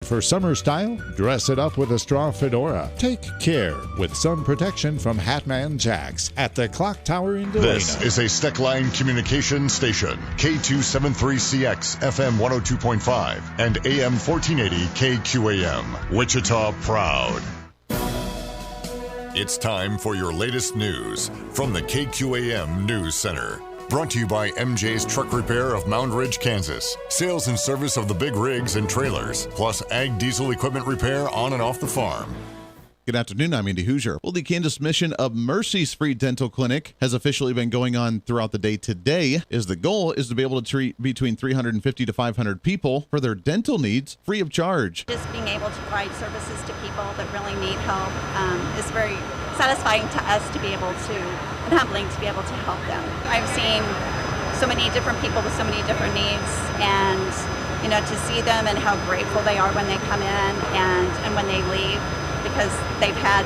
For summer style, dress it up with a straw fedora. Take care with sun protection from Hatman Jacks at the Clock Tower in Delano. This is a Steckline Communications station, K273CX, FM 102.5, and AM 1480 KQAM, Wichita proud. It's time for your latest news from the KQAM News Center. Brought to you by MJ's Truck Repair of Mound Ridge, Kansas. Sales and service of the big rigs and trailers, plus ag diesel equipment repair on and off the farm. Good afternoon, I'm Andy Hooser. Well, the Kansas mission of Mercy's Free Dental Clinic has officially been going on throughout the day today. The goal is to be able to treat between 350 to 500 people for their dental needs free of charge. Just being able to provide services to people that really need help is very satisfying to us to be able to, and humbling to be able to help them. I've seen so many different people with so many different needs, and to see them and how grateful they are when they come in and when they leave, because they've had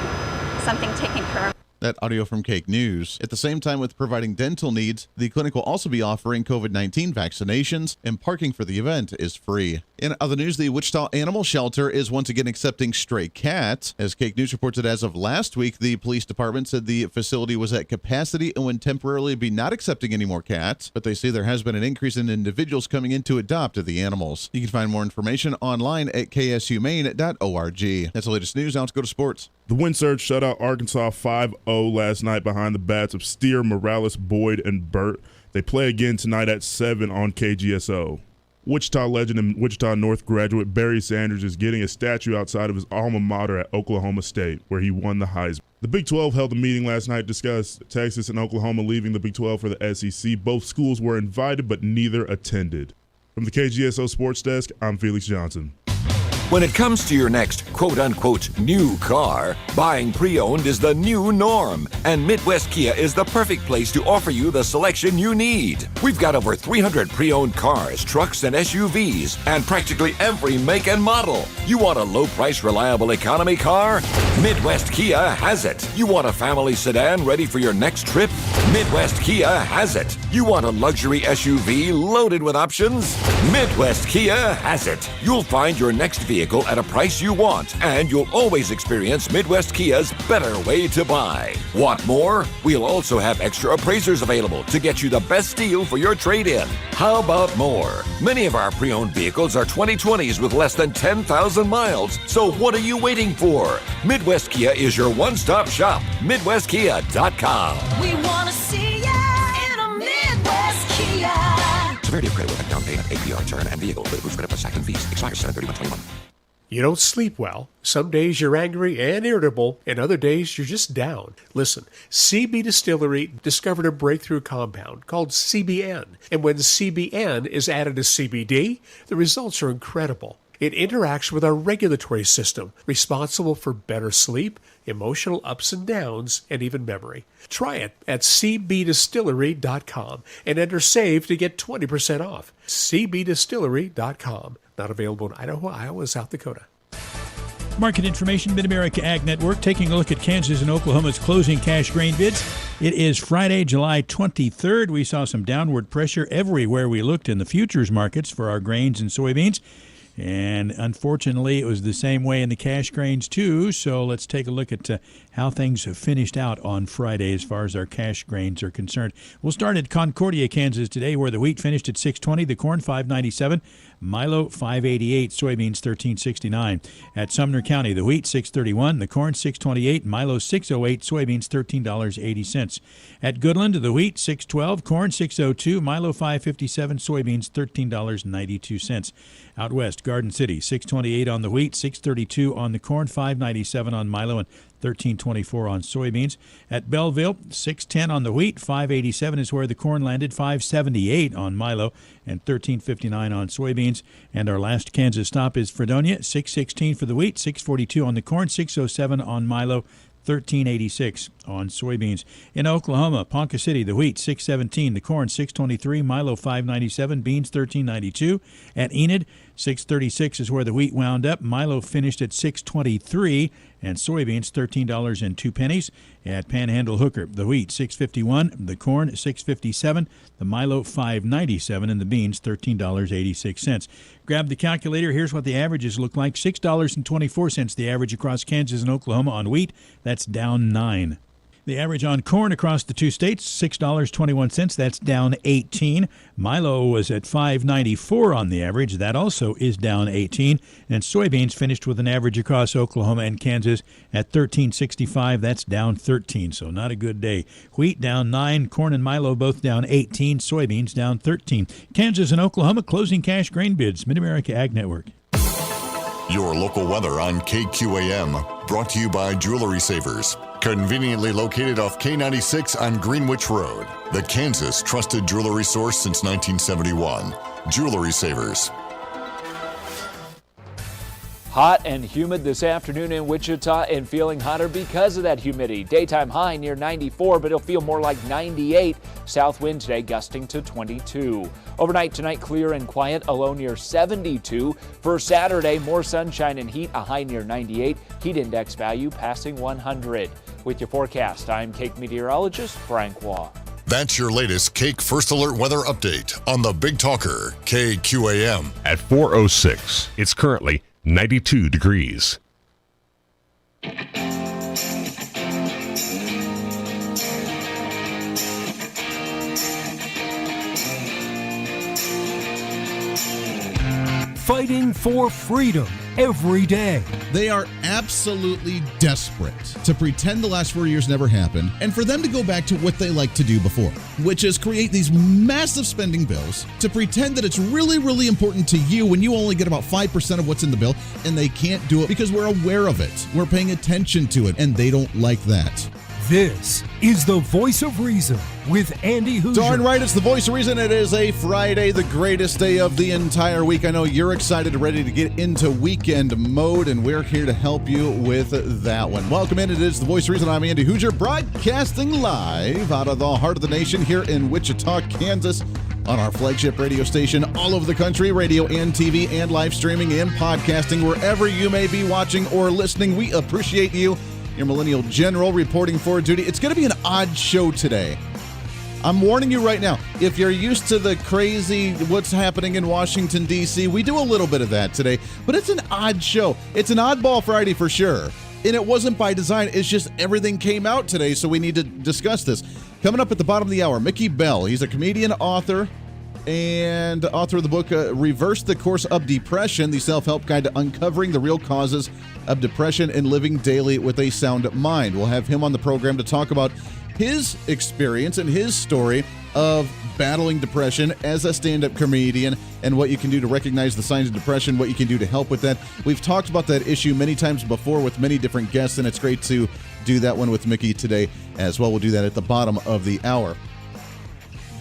something taken care of. That audio from Cake News. At the same time with providing dental needs, the clinic will also be offering COVID-19 vaccinations, and parking for the event is free. In other news, the Wichita Animal Shelter is once again accepting stray cats. As Cake News reports that as of last week, the police department said the facility was at capacity and would temporarily be not accepting any more cats, but they say there has been an increase in individuals coming in to adopt the animals. You can find more information online at ksumaine.org. That's the latest news. Now let's go to sports. The Wind Surge shut out Arkansas 5-0 last night behind the bats of Steer, Morales, Boyd, and Burt. They play again tonight at 7 on KGSO. Wichita legend and Wichita North graduate Barry Sanders is getting a statue outside of his alma mater at Oklahoma State, where he won the Heisman. The Big 12 held a meeting last night to discuss Texas and Oklahoma leaving the Big 12 for the SEC. Both schools were invited, but neither attended. From the KGSO Sports Desk, I'm Felix Johnson. When it comes to your next quote-unquote new car, buying pre-owned is the new norm, and Midwest Kia is the perfect place to offer you the selection you need. We've got over 300 pre-owned cars, trucks, and SUVs, and practically every make and model. You want a low-price, reliable economy car? Midwest Kia has it. You want a family sedan ready for your next trip? Midwest Kia has it. You want a luxury SUV loaded with options? Midwest Kia has it. You'll find your next vehicle at a price you want, and you'll always experience Midwest Kia's better way to buy. Want more? We'll also have extra appraisers available to get you the best deal for your trade-in. How about more? Many of our pre-owned vehicles are 2020s with less than 10,000 miles, so what are you waiting for? Midwest Kia is your one-stop shop. MidwestKia.com. We want to see ya in a Midwest Kia. Severity of credit with a down payment, APR, term, and vehicle with Boost credit plus tax and fees. Expires 7/31/21. You don't sleep well. Some days you're angry and irritable, and other days you're just down. Listen, CB Distillery discovered a breakthrough compound called CBN. And when CBN is added to CBD, the results are incredible. It interacts with our regulatory system, responsible for better sleep, emotional ups and downs, and even memory. Try it at cbdistillery.com and enter SAVE to get 20% off. cbdistillery.com. Not available in Idaho, Iowa, and South Dakota. Market information, Mid-America Ag Network, taking a look at Kansas and Oklahoma's closing cash grain bids. It is Friday, July 23rd. We saw some downward pressure everywhere we looked in the futures markets for our grains and soybeans. And unfortunately, it was the same way in the cash grains, too. So let's take a look at how things have finished out on Friday as far as our cash grains are concerned. We'll start at Concordia, Kansas today, where the wheat finished at $6.20, the corn $5.97, Milo $5.88, soybeans $13.69. At Sumner County, the wheat $6.31, the corn $6.28, Milo $6.08, soybeans $13.80. At Goodland, the wheat $6.12, corn $6.02, Milo $5.57, soybeans $13.92. Out west, Garden City $6.28 on the wheat, $6.32 on the corn, $5.97 on Milo, and $13.24 on soybeans. At Belleville, $6.10 on the wheat, $5.87 is where the corn landed, $5.78 on Milo, and $13.59 on soybeans. And our last Kansas stop is Fredonia, $6.16 for the wheat, $6.42 on the corn, $6.07 on Milo, $13.86 on soybeans. In Oklahoma, Ponca City, the wheat $6.17, the corn $6.23, Milo $5.97, beans $13.92. At Enid, 636 is where the wheat wound up. Milo finished at 623, and soybeans $13.02 at Panhandle Hooker. The wheat $651, the corn $657, the Milo $597, and the beans $13.86. Grab the calculator. Here's what the averages look like. $6.24 the average across Kansas and Oklahoma on wheat. That's down 9. The average on corn across the two states, $6.21. That's down 18. Milo was at $5.94 on the average. That also is down 18. And soybeans finished with an average across Oklahoma and Kansas at $13.65. That's down 13, so not a good day. Wheat down 9. Corn and Milo both down 18. Soybeans down 13. Kansas and Oklahoma closing cash grain bids. Mid-America Ag Network. Your local weather on KQAM, brought to you by Jewelry Savers. Conveniently located off K96 on Greenwich Road, the Kansas trusted jewelry source since 1971. Jewelry Savers. Hot and humid this afternoon in Wichita and feeling hotter because of that humidity. Daytime high near 94, but it'll feel more like 98. South wind today gusting to 22. Overnight tonight clear and quiet, a low near 72. For Saturday, more sunshine and heat, a high near 98. Heat index value passing 100. With your forecast, I'm Cake meteorologist Frank Waugh. That's your latest Cake First Alert weather update on the Big Talker, KQAM. At 4:06, it's currently 92 degrees. Fighting for freedom every day. They are absolutely desperate to pretend the last 4 years never happened and for them to go back to what they liked to do before, which is create these massive spending bills to pretend that it's really, really important to you when you only get about 5% of what's in the bill, and they can't do it because we're aware of it. We're paying attention to it, and they don't like that. This is the Voice of Reason with Andy Hooser. Darn right, it's the Voice of Reason. It is a Friday, the greatest day of the entire week. I know you're excited, ready to get into weekend mode, and we're here to help you with that one. Welcome in. It is the Voice of Reason. I'm Andy Hooser, broadcasting live out of the heart of the nation here in Wichita, Kansas, on our flagship radio station all over the country, radio and TV and live streaming and podcasting, wherever you may be watching or listening. We appreciate you. Your Millennial General reporting for duty. It's going to be an odd show today. I'm warning you right now. If you're used to the crazy what's happening in Washington, D.C., we do a little bit of that today, but it's an odd show. It's an oddball Friday for sure. And it wasn't by design. It's just everything came out today, so we need to discuss this. Coming up at the bottom of the hour, Mickey Bell. He's a comedian, author, and author of the book Reverse the Course of Depression, the self-help guide to uncovering the real causes of depression and living daily with a sound mind. We'll have him on the program to talk about his experience and his story of battling depression as a stand-up comedian and what you can do to recognize the signs of depression, what you can do to help with that. We've talked about that issue many times before with many different guests, and it's great to do that one with Mickey today as well. We'll do that at the bottom of the hour.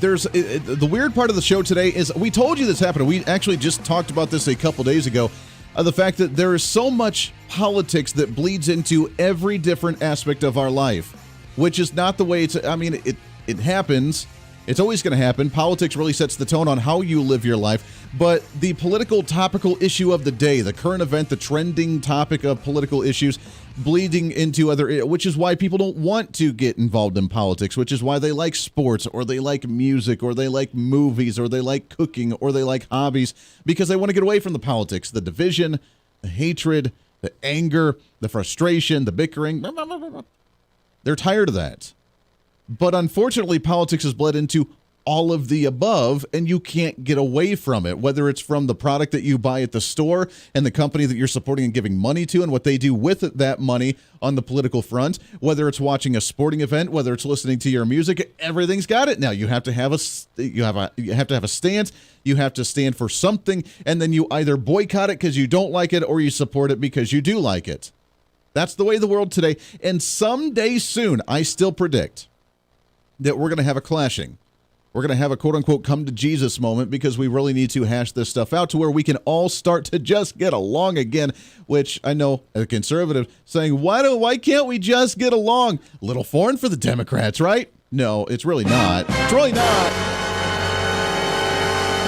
There's the weird part of the show today is we told you this happened. We actually just talked about this a couple days ago. The fact that there is so much politics that bleeds into every different aspect of our life, which is not the way it happens. It's always going to happen. Politics really sets the tone on how you live your life. But the political topical issue of the day, the current event, the trending topic of political issues bleeding into other, which is why people don't want to get involved in politics, which is why they like sports or they like music or they like movies or they like cooking or they like hobbies, because they want to get away from the politics, the division, the hatred, the anger, the frustration, the bickering. They're tired of that. But unfortunately, politics has bled into all of the above, and you can't get away from it, whether it's from the product that you buy at the store and the company that you're supporting and giving money to and what they do with that money on the political front, whether it's watching a sporting event, whether it's listening to your music. Everything's got it now. You have to have a stance. You have to stand for something, and then you either boycott it because you don't like it or you support it because you do like it. That's the way of the world today. And someday soon, I still predict that we're going to have a clashing. We're going to have a quote-unquote come to Jesus moment, because we really need to hash this stuff out to where we can all start to just get along again, which I know a conservative saying, why can't we just get along? A little foreign for the Democrats, right? No, it's really not. It's really not.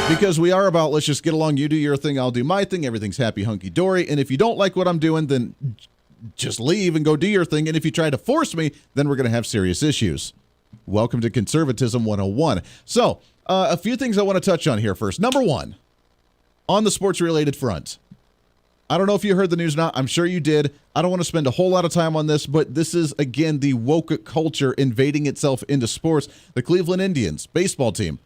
Because we are about, let's just get along, you do your thing, I'll do my thing, everything's happy hunky-dory, and if you don't like what I'm doing, then just leave and go do your thing, and if you try to force me, then we're going to have serious issues. Welcome to Conservatism 101. So, a few things I want to touch on here first. Number one, on the sports-related front. I don't know if you heard the news or not. I'm sure you did. I don't want to spend a whole lot of time on this, but this is, again, the woke culture invading itself into sports. The Cleveland Indians baseball team.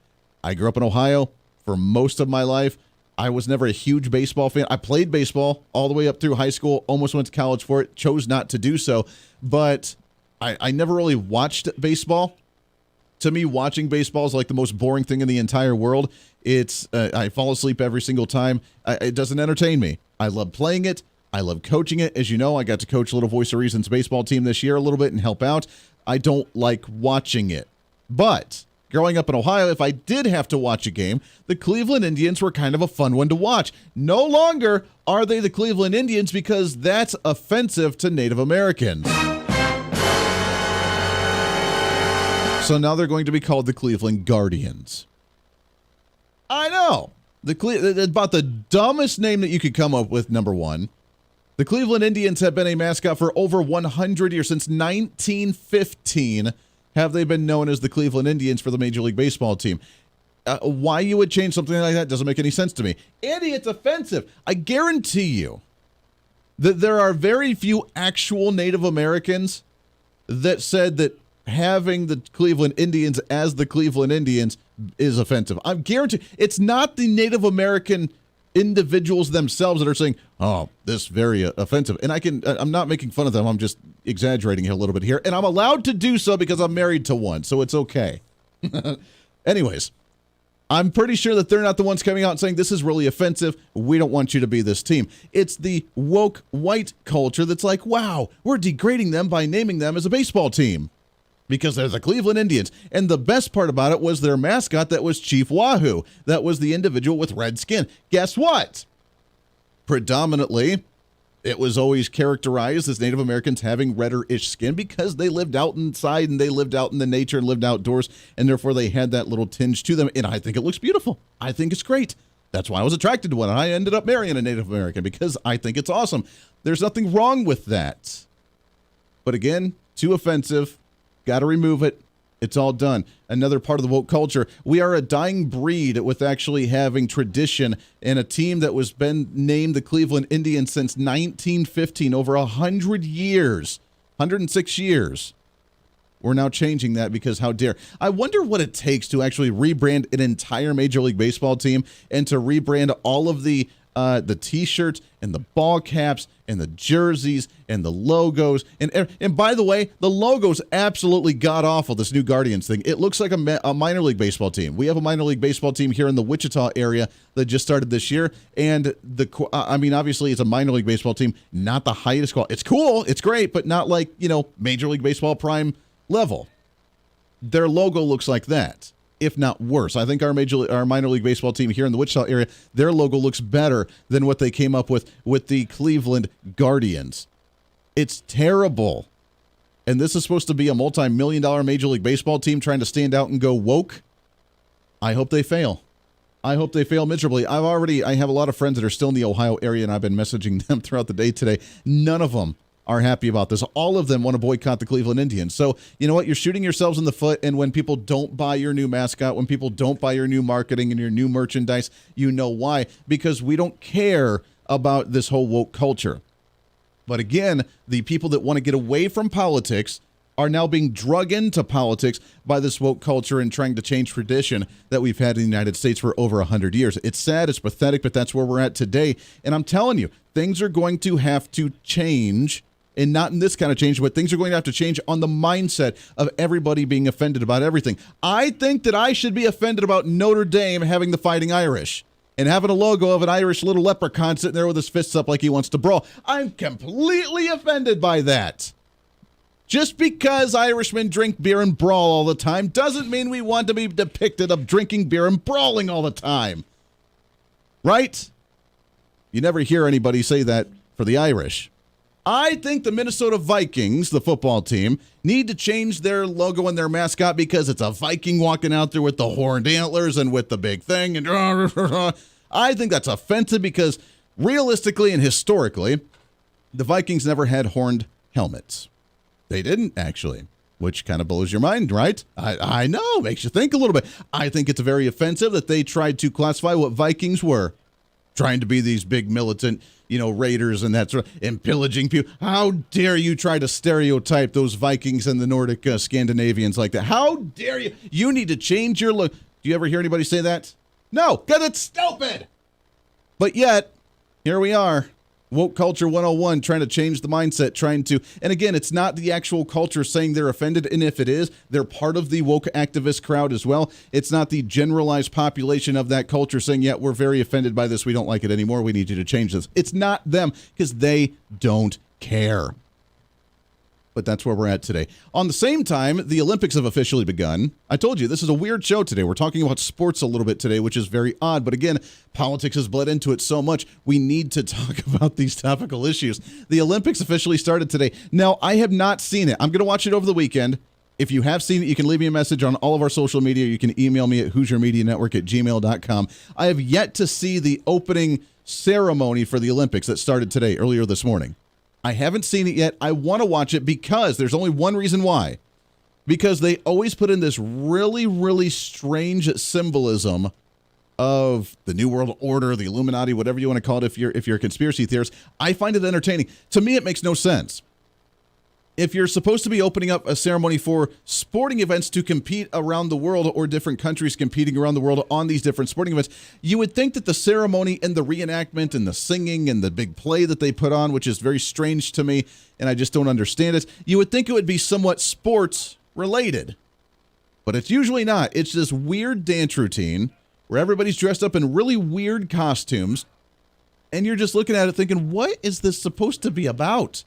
I grew up in Ohio for most of my life. I was never a huge baseball fan. I played baseball all the way up through high school, almost went to college for it, chose not to do so, but I never really watched baseball. To me, watching baseball is like the most boring thing in the entire world. It's I fall asleep every single time. It doesn't entertain me. I love playing it. I love coaching it. As you know, I got to coach Little Voice of Reason's baseball team this year a little bit and help out. I don't like watching it. But growing up in Ohio, if I did have to watch a game, the Cleveland Indians were kind of a fun one to watch. No longer are they the Cleveland Indians because that's offensive to Native Americans. So now they're going to be called the Cleveland Guardians. I know. About the dumbest name that you could come up with, number one. The Cleveland Indians have been a mascot for over 100 years. Since 1915 have they been known as the Cleveland Indians for the Major League Baseball team. Why you would change something like that doesn't make any sense to me. Andy, it's offensive. I guarantee you that there are very few actual Native Americans that said that having the Cleveland Indians as the Cleveland Indians is offensive. I'm guaranteed it's not the Native American individuals themselves that are saying, oh, this is very offensive. And I'm not making fun of them. I'm just exaggerating a little bit here. And I'm allowed to do so because I'm married to one. So it's okay. Anyways, I'm pretty sure that they're not the ones coming out and saying this is really offensive. We don't want you to be this team. It's the woke white culture that's like, wow, we're degrading them by naming them as a baseball team. Because they're the Cleveland Indians. And the best part about it was their mascot that was Chief Wahoo. That was the individual with red skin. Guess what? Predominantly, it was always characterized as Native Americans having redder-ish skin because they lived out inside and they lived out in the nature and lived outdoors, and therefore they had that little tinge to them. And I think it looks beautiful. I think it's great. That's why I was attracted to one. I ended up marrying a Native American because I think it's awesome. There's nothing wrong with that. But again, too offensive. Got to remove it. It's all done. Another part of the woke culture. We are a dying breed with actually having tradition and a team that was been named the Cleveland Indians since 1915, over 100 years, 106 years. We're now changing that because how dare. I wonder what it takes to actually rebrand an entire Major League Baseball team and to rebrand all of the T-shirts and the ball caps and the jerseys and the logos. And by the way, the logo's absolutely god-awful, this new Guardians thing. It looks like a minor league baseball team. We have a minor league baseball team here in the Wichita area that just started this year. And, obviously it's a minor league baseball team, not the highest quality. It's cool, it's great, but not like, Major League Baseball prime level. Their logo looks like that, if not worse. I think our minor league baseball team here in the Wichita area, their logo looks better than what they came up with the Cleveland Guardians. It's terrible. And this is supposed to be a multi-million-dollar Major League Baseball team trying to stand out and go woke. I hope they fail. I hope they fail miserably. I have a lot of friends that are still in the Ohio area, and I've been messaging them throughout the day today. None of them are happy about this. All of them want to boycott the Cleveland Indians. So, you know what? You're shooting yourselves in the foot, and when people don't buy your new mascot, when people don't buy your new marketing and your new merchandise, you know why. Because we don't care about this whole woke culture. But again, the people that want to get away from politics are now being drug into politics by this woke culture and trying to change tradition that we've had in the United States for over 100 years. It's sad, it's pathetic, but that's where we're at today. And I'm telling you, things are going to have to change. And not in this kind of change, but things are going to have to change on the mindset of everybody being offended about everything. I think that I should be offended about Notre Dame having the Fighting Irish and having a logo of an Irish little leprechaun sitting there with his fists up like he wants to brawl. I'm completely offended by that. Just because Irishmen drink beer and brawl all the time doesn't mean we want to be depicted of drinking beer and brawling all the time. Right? You never hear anybody say that for the Irish. I think the Minnesota Vikings, the football team, need to change their logo and their mascot because it's a Viking walking out there with the horned antlers and with the big thing. And I think that's offensive because realistically and historically, the Vikings never had horned helmets. They didn't, actually, which kind of blows your mind, right? I know, makes you think a little bit. I think it's very offensive that they tried to classify what Vikings were, trying to be these big militant, raiders and that sort of, and pillaging people. How dare you try to stereotype those Vikings and the Nordic Scandinavians like that? How dare you? You need to change your look. Do you ever hear anybody say that? No, because it's stupid. But yet, here we are. Woke Culture 101, trying to change the mindset, and again, it's not the actual culture saying they're offended, and if it is, they're part of the woke activist crowd as well. It's not the generalized population of that culture saying, yeah, we're very offended by this, we don't like it anymore, we need you to change this. It's not them, because they don't care. But that's where we're at today. On the same time, the Olympics have officially begun. I told you, this is a weird show today. We're talking about sports a little bit today, which is very odd. But again, politics has bled into it so much, we need to talk about these topical issues. The Olympics officially started today. Now, I have not seen it. I'm going to watch it over the weekend. If you have seen it, you can leave me a message on all of our social media. You can email me at HooserMediaNetwork@gmail.com. I have yet to see the opening ceremony for the Olympics that started today, earlier this morning. I haven't seen it yet. I want to watch it because there's only one reason why. Because they always put in this really, really strange symbolism of the New World Order, the Illuminati, whatever you want to call it if you're a conspiracy theorist. I find it entertaining. To me, it makes no sense. If you're supposed to be opening up a ceremony for sporting events to compete around the world or different countries competing around the world on these different sporting events, you would think that the ceremony and the reenactment and the singing and the big play that they put on, which is very strange to me, and I just don't understand it, you would think it would be somewhat sports related. But it's usually not. It's this weird dance routine where everybody's dressed up in really weird costumes, and you're just looking at it thinking, what is this supposed to be about?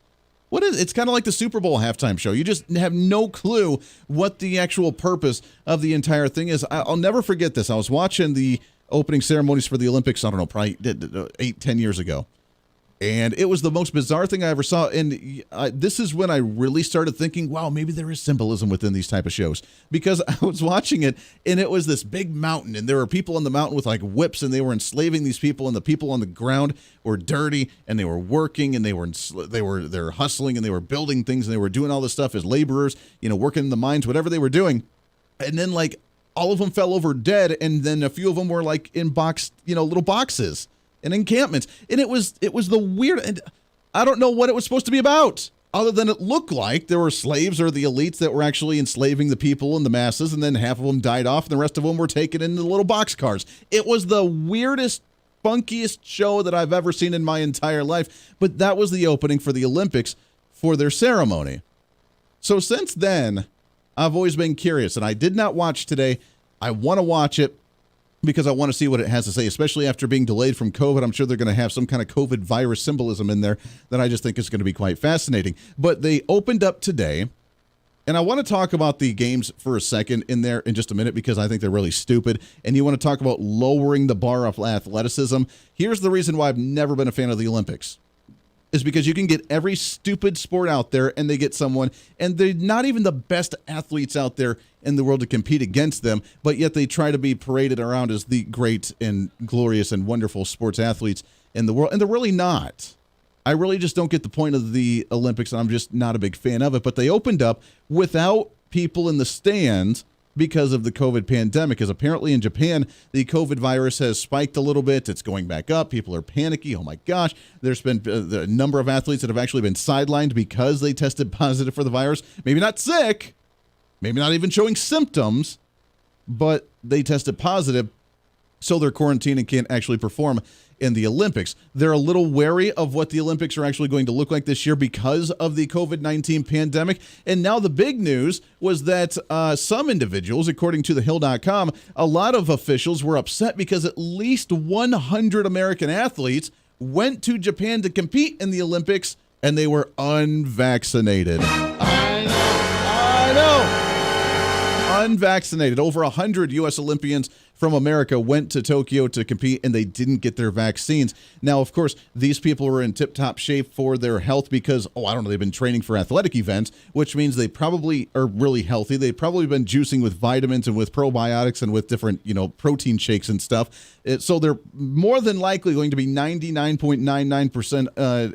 It's kind of like the Super Bowl halftime show. You just have no clue what the actual purpose of the entire thing is. I'll never forget this. I was watching the opening ceremonies for the Olympics, I don't know, probably 8-10 years ago. And it was the most bizarre thing I ever saw. And this is when I really started thinking, wow, maybe there is symbolism within these type of shows. Because I was watching it, and it was this big mountain, and there were people on the mountain with like whips, and they were enslaving these people, and the people on the ground were dirty, and they were working, and they were hustling, and they were building things, and they were doing all this stuff as laborers, working in the mines, whatever they were doing. And then like all of them fell over dead, and then a few of them were like in little boxes and encampments. And it was the weird, and I don't know what it was supposed to be about, other than it looked like there were slaves or the elites that were actually enslaving the people and the masses, and then half of them died off, and the rest of them were taken into little boxcars. It was the weirdest, funkiest show that I've ever seen in my entire life, but that was the opening for the Olympics for their ceremony. So since then, I've always been curious, and I did not watch today. I want to watch it, because I want to see what it has to say, especially after being delayed from COVID. I'm sure they're going to have some kind of COVID virus symbolism in there that I just think is going to be quite fascinating. But they opened up today, and I want to talk about the games for a second in there in just a minute, because I think they're really stupid. And you want to talk about lowering the bar of athleticism. Here's the reason why I've never been a fan of the Olympics. Is because you can get every stupid sport out there, and they get someone, and they're not even the best athletes out there in the world to compete against them, but yet they try to be paraded around as the great and glorious and wonderful sports athletes in the world, and they're really not. I really just don't get the point of the Olympics, and I'm just not a big fan of it. But they opened up without people in the stands because of the COVID pandemic, because apparently in Japan, the COVID virus has spiked a little bit. It's going back up. People are panicky. Oh my gosh. There's been a number of athletes that have actually been sidelined because they tested positive for the virus. Maybe not sick, maybe not even showing symptoms, but they tested positive, so they're quarantined and can't actually perform in the Olympics. They're a little wary of what the Olympics are actually going to look like this year because of the COVID-19 pandemic. And now the big news was that some individuals, according to thehill.com, a lot of officials were upset because at least 100 American athletes went to Japan to compete in the Olympics, and they were unvaccinated. I know. Unvaccinated. Over 100 U.S. Olympians from America went to Tokyo to compete and they didn't get their vaccines. Now, of course, these people were in tip-top shape for their health because, they've been training for athletic events, which means they probably are really healthy. They've probably been juicing with vitamins and with probiotics and with different, protein shakes and stuff. So they're more than likely going to be 99.99%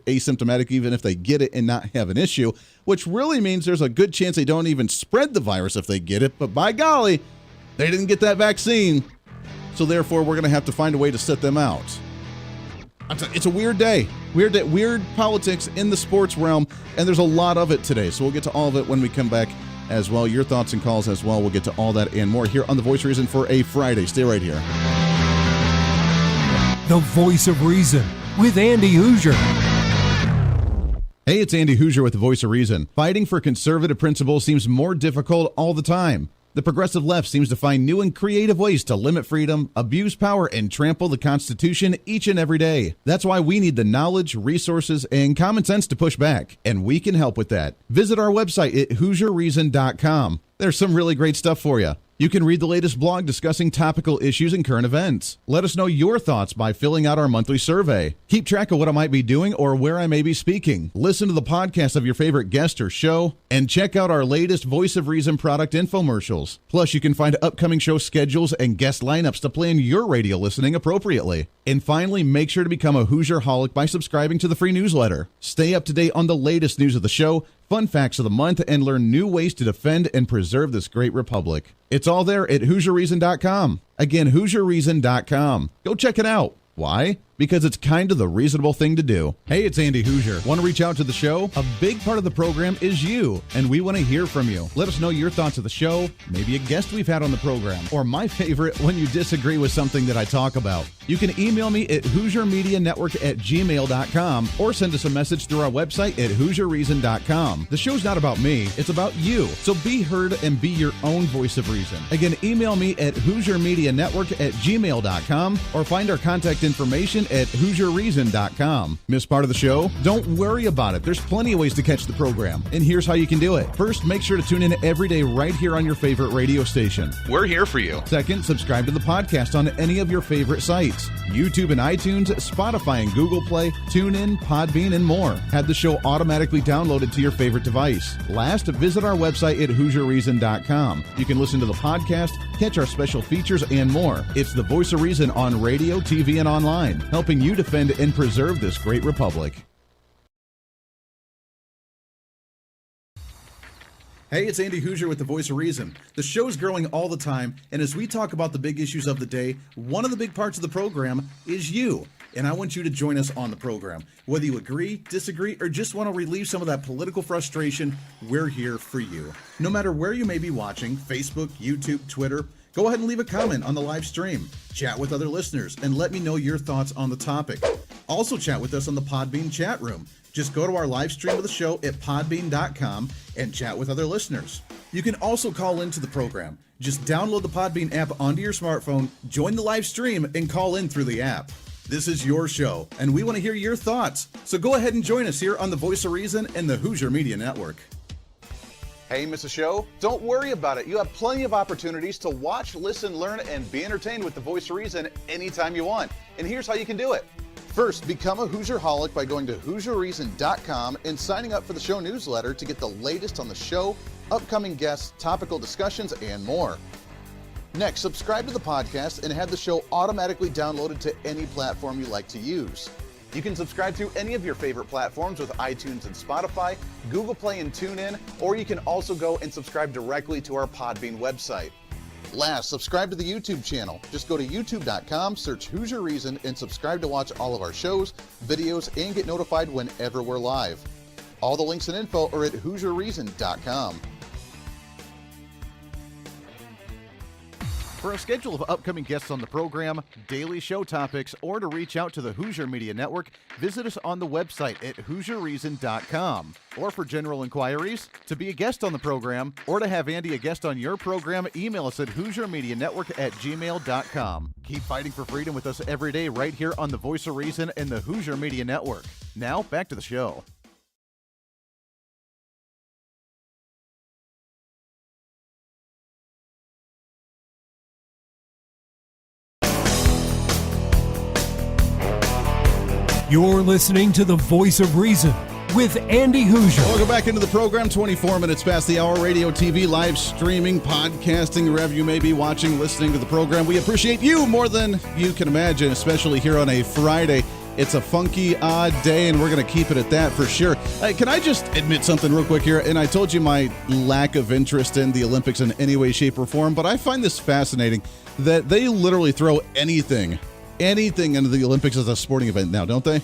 asymptomatic even if they get it and not have an issue, which really means there's a good chance they don't even spread the virus if they get it. But by golly, they didn't get that vaccine. So therefore, we're going to have to find a way to set them out. It's a weird day. Weird politics in the sports realm, and there's a lot of it today. So we'll get to all of it when we come back as well. Your thoughts and calls as well. We'll get to all that and more here on The Voice of Reason for a Friday. Stay right here. The Voice of Reason with Andy Hooser. Hey, it's Andy Hooser with The Voice of Reason. Fighting for conservative principles seems more difficult all the time. The progressive left seems to find new and creative ways to limit freedom, abuse power, and trample the Constitution each and every day. That's why we need the knowledge, resources, and common sense to push back, and we can help with that. Visit our website at HooserReason.com. There's some really great stuff for you. You can read the latest blog discussing topical issues and current events. Let us know your thoughts by filling out our monthly survey. Keep track of what I might be doing or where I may be speaking. Listen to the podcast of your favorite guest or show, and check out our latest Voice of Reason product infomercials. Plus, you can find upcoming show schedules and guest lineups to plan your radio listening appropriately. And finally, make sure to become a Hoosier-holic by subscribing to the free newsletter. Stay up to date on the latest news of the show, fun facts of the month, and learn new ways to defend and preserve this great republic. It's all there at HooserReason.com. Again, HooserReason.com. Go check it out. Why? Because it's kind of the reasonable thing to do. Hey, it's Andy Hooser. Want to reach out to the show? A big part of the program is you, and we want to hear from you. Let us know your thoughts of the show, maybe a guest we've had on the program, or my favorite, when you disagree with something that I talk about. You can email me at HooserMediaNetwork@gmail.com or send us a message through our website at HooserReason.com. The show's not about me, it's about you. So be heard and be your own voice of reason. Again, email me at HooserMediaNetwork@gmail.com or find our contact information at HooserReason.com. Miss part of the show? Don't worry about it. There's plenty of ways to catch the program, and here's how you can do it. First, make sure to tune in every day right here on your favorite radio station. We're here for you. Second, subscribe to the podcast on any of your favorite sites. YouTube and iTunes, Spotify and Google Play, TuneIn, Podbean, and more. Have the show automatically downloaded to your favorite device. Last, visit our website at HooserReason.com. You can listen to the podcast, catch our special features, and more. It's the Voice of Reason on radio, TV, and online, helping you defend and preserve this great republic. Hey, it's Andy Hooser with The Voice of Reason. The show's growing all the time, and as we talk about the big issues of the day, one of the big parts of the program is you. And I want you to join us on the program. Whether you agree, disagree, or just want to relieve some of that political frustration, we're here for you. No matter where you may be watching, Facebook, YouTube, Twitter, go ahead and leave a comment on the live stream. Chat with other listeners and let me know your thoughts on the topic. Also chat with us on the Podbean chat room. Just go to our live stream of the show at podbean.com and chat with other listeners. You can also call into the program. Just download the Podbean app onto your smartphone, join the live stream, and call in through the app. This is your show, and we want to hear your thoughts. So go ahead and join us here on The Voice of Reason and the Hoosier Media Network. Hey, miss a show? Don't worry about it. You have plenty of opportunities to watch, listen, learn, and be entertained with The Voice of Reason anytime you want. And here's how you can do it. First, become a Hoosier-holic by going to HooserReason.com and signing up for the show newsletter to get the latest on the show, upcoming guests, topical discussions, and more. Next, subscribe to the podcast and have the show automatically downloaded to any platform you like to use. You can subscribe through any of your favorite platforms with iTunes and Spotify, Google Play and TuneIn, or you can also go and subscribe directly to our Podbean website. Last, subscribe to the YouTube channel. Just go to youtube.com, search Hoosier Reason, and subscribe to watch all of our shows, videos, and get notified whenever we're live. All the links and info are at HooserReason.com. For a schedule of upcoming guests on the program, daily show topics, or to reach out to the Hoosier Media Network, visit us on the website at HooserReason.com. Or for general inquiries, to be a guest on the program, or to have Andy a guest on your program, email us at HooserMediaNetwork@gmail.com. Keep fighting for freedom with us every day right here on the Voice of Reason and the Hoosier Media Network. Now, back to the show. You're listening to the Voice of Reason with Andy Hooser. Welcome back into the program. 24 minutes past the hour. Radio, TV, live streaming, podcasting, wherever you may be watching, listening to the program. We appreciate you more than you can imagine, especially here on a Friday. It's a funky, odd day, and we're going to keep it at that for sure. Can I just admit something real quick here? And I told you my lack of interest in the Olympics in any way, shape, or form, but I find this fascinating that they literally throw anything into the Olympics as a sporting event now, don't they?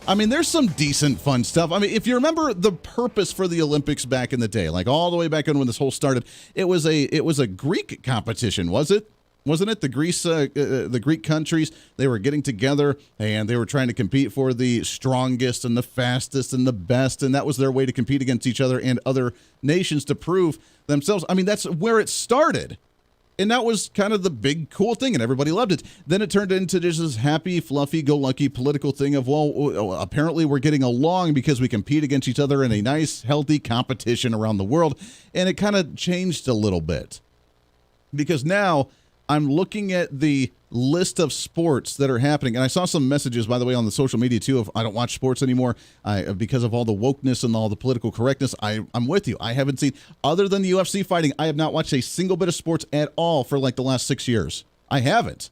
I mean, there's some decent, fun stuff. I mean, if you remember the purpose for the Olympics back in the day, like all the way back when this whole started, it was a Greek competition, was it? Wasn't it the Greek countries? They were getting together and they were trying to compete for the strongest and the fastest and the best, and that was their way to compete against each other and other nations to prove themselves. I mean, that's where it started. And that was kind of the big cool thing, and everybody loved it. Then it turned into just this happy, fluffy, go-lucky political thing of, well, apparently we're getting along because we compete against each other in a nice, healthy competition around the world. And it kind of changed a little bit. Because now I'm looking at the list of sports that are happening, and I saw some messages, by the way, on the social media too, of I don't watch sports anymore because of all the wokeness and all the political correctness. I'm with you. I haven't seen, other than the UFC fighting, I have not watched a single bit of sports at all for like the last 6 years. I haven't.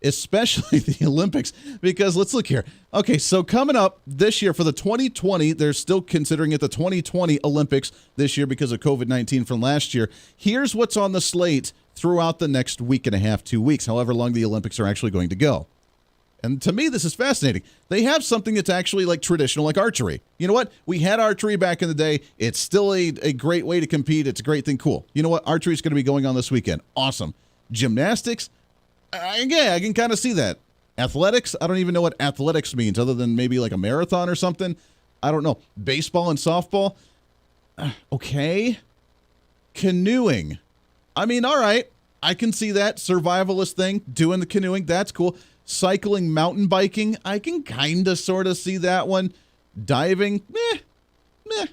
Especially the Olympics, because let's look here. Okay, so coming up this year for the 2020, they're still considering it the 2020 Olympics this year because of COVID-19 from last year. Here's what's on the slate throughout the next week and a half, 2 weeks, however long the Olympics are actually going to go. And to me, this is fascinating. They have something that's actually like traditional, like archery. You know what? We had archery back in the day. It's still a great way to compete. It's a great thing. Cool. You know what? Archery is going to be going on this weekend. Awesome. Gymnastics. I can kind of see that. Athletics. I don't even know what athletics means other than maybe like a marathon or something. I don't know. Baseball and softball. Okay. Canoeing. I mean, all right, I can see that survivalist thing, doing the canoeing. That's cool. Cycling, mountain biking. I can kind of sort of see that one. Diving. Meh.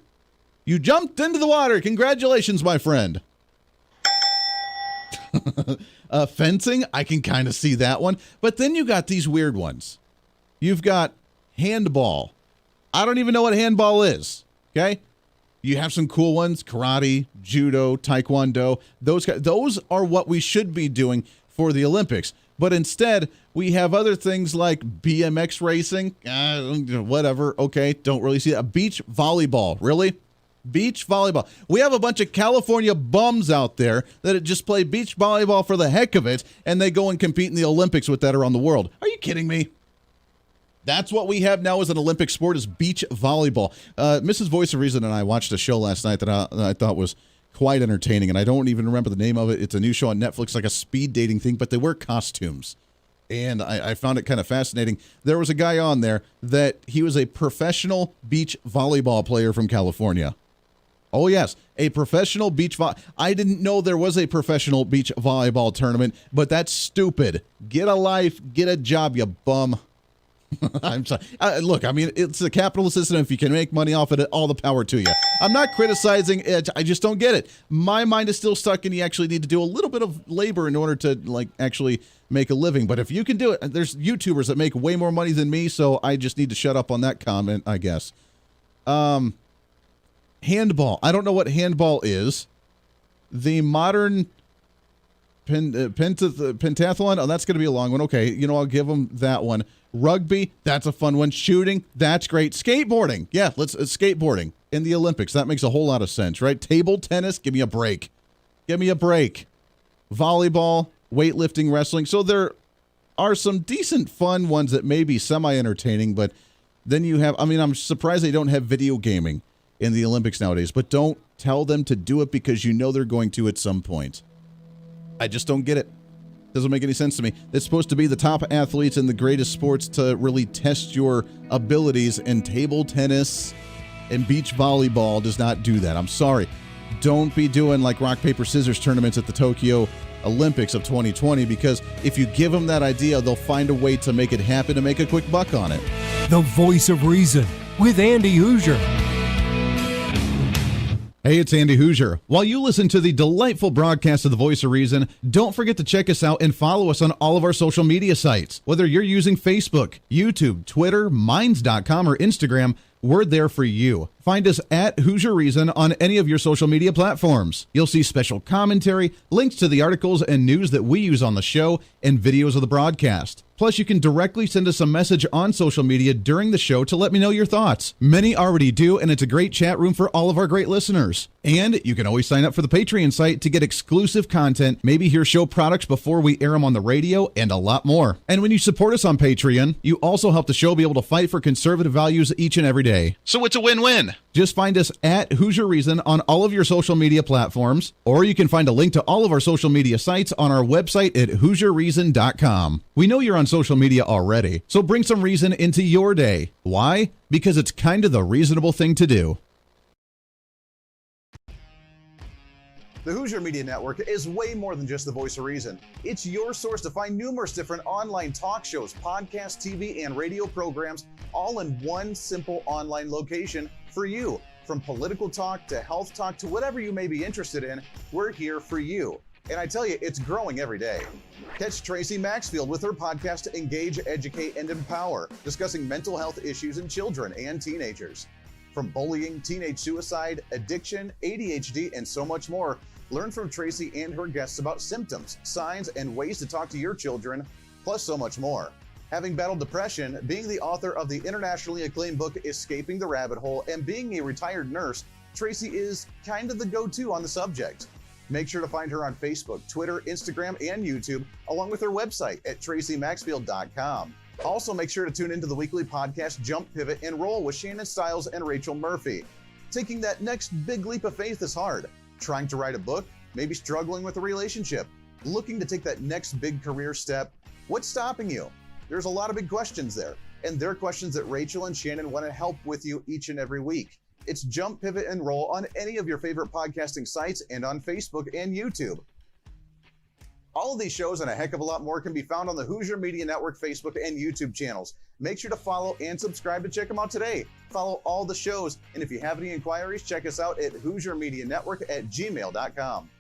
You jumped into the water. Congratulations, my friend. Fencing. I can kind of see that one. But then you got these weird ones. You've got handball. I don't even know what handball is. Okay. You have some cool ones, karate, judo, taekwondo. Those are what we should be doing for the Olympics. But instead, we have other things like BMX racing, whatever. Okay, don't really see that. Beach volleyball, really? Beach volleyball. We have a bunch of California bums out there that just play beach volleyball for the heck of it, and they go and compete in the Olympics with that around the world. Are you kidding me? That's what we have now as an Olympic sport is beach volleyball. Mrs. Voice of Reason and I watched a show last night that I thought was quite entertaining, and I don't even remember the name of it. It's a new show on Netflix, like a speed dating thing, but they wear costumes. And I found it kind of fascinating. There was a guy on there that he was a professional beach volleyball player from California. Oh, yes, a professional beach volleyball. I didn't know there was a professional beach volleyball tournament, but that's stupid. Get a life, get a job, you bum. I'm sorry. Look, I mean, it's a capitalist system. If you can make money off of it, all the power to you. I'm not criticizing it. I just don't get it. My mind is still stuck, and you actually need to do a little bit of labor in order to, like, actually make a living. But if you can do it, there's YouTubers that make way more money than me, so I just need to shut up on that comment, I guess. Handball. I don't know what handball is. The modern pentathlon. Oh, that's going to be a long one. Okay, I'll give them that one. Rugby, that's a fun one. Shooting, that's great. Skateboarding, yeah, let's skateboarding in the Olympics. That makes a whole lot of sense, right? Table tennis, give me a break. Volleyball, weightlifting, wrestling. So there are some decent fun ones that may be semi-entertaining, but then you have, I'm surprised they don't have video gaming in the Olympics nowadays, but don't tell them to do it because they're going to at some point. I just don't get it. Doesn't make any sense to me. It's supposed to be the top athletes in the greatest sports to really test your abilities, and table tennis and beach volleyball does not do that. I'm sorry. Don't be doing like rock, paper, scissors tournaments at the Tokyo Olympics of 2020, because if you give them that idea, they'll find a way to make it happen and make a quick buck on it. The Voice of Reason with Andy Hooser. Hey, it's Andy Hooser. While you listen to the delightful broadcast of the Voice of Reason, don't forget to check us out and follow us on all of our social media sites. Whether you're using Facebook, YouTube, Twitter, Minds.com, or Instagram, we're there for you. Find us at Hooser Reason on any of your social media platforms. You'll see special commentary, links to the articles and news that we use on the show, and videos of the broadcast. Plus, you can directly send us a message on social media during the show to let me know your thoughts. Many already do, and it's a great chat room for all of our great listeners. And you can always sign up for the Patreon site to get exclusive content, maybe hear show products before we air them on the radio, and a lot more. And when you support us on Patreon, you also help the show be able to fight for conservative values each and every day. So it's a win-win. Just find us at Hooser Reason on all of your social media platforms, or you can find a link to all of our social media sites on our website at HooserReason.com. We know you're on social media already, so bring some reason into your day. Why? Because it's kind of the reasonable thing to do. The Hooser Media Network is way more than just the voice of reason. It's your source to find numerous different online talk shows, podcasts, TV, and radio programs, all in one simple online location for you. From political talk to health talk to whatever you may be interested in, we're here for you. And I tell you, it's growing every day. Catch Tracy Maxfield with her podcast, Engage, Educate, and Empower, discussing mental health issues in children and teenagers. From bullying, teenage suicide, addiction, ADHD, and so much more, learn from Tracy and her guests about symptoms, signs, and ways to talk to your children, plus so much more. Having battled depression, being the author of the internationally acclaimed book, Escaping the Rabbit Hole, and being a retired nurse, Tracy is kind of the go-to on the subject. Make sure to find her on Facebook, Twitter, Instagram, and YouTube, along with her website at tracymaxfield.com. Also, make sure to tune into the weekly podcast, Jump, Pivot, and Roll with Shannon Stiles and Rachel Murphy. Taking that next big leap of faith is hard. Trying to write a book, maybe struggling with a relationship, looking to take that next big career step. What's stopping you? There's a lot of big questions there, and they're questions that Rachel and Shannon want to help with you each and every week. It's Jump, Pivot, and Roll on any of your favorite podcasting sites and on Facebook and YouTube. All of these shows and a heck of a lot more can be found on the Hooser Media Network Facebook and YouTube channels. Make sure to follow and subscribe to check them out today. Follow all the shows, and if you have any inquiries, check us out at HooserMediaNetwork@gmail.com.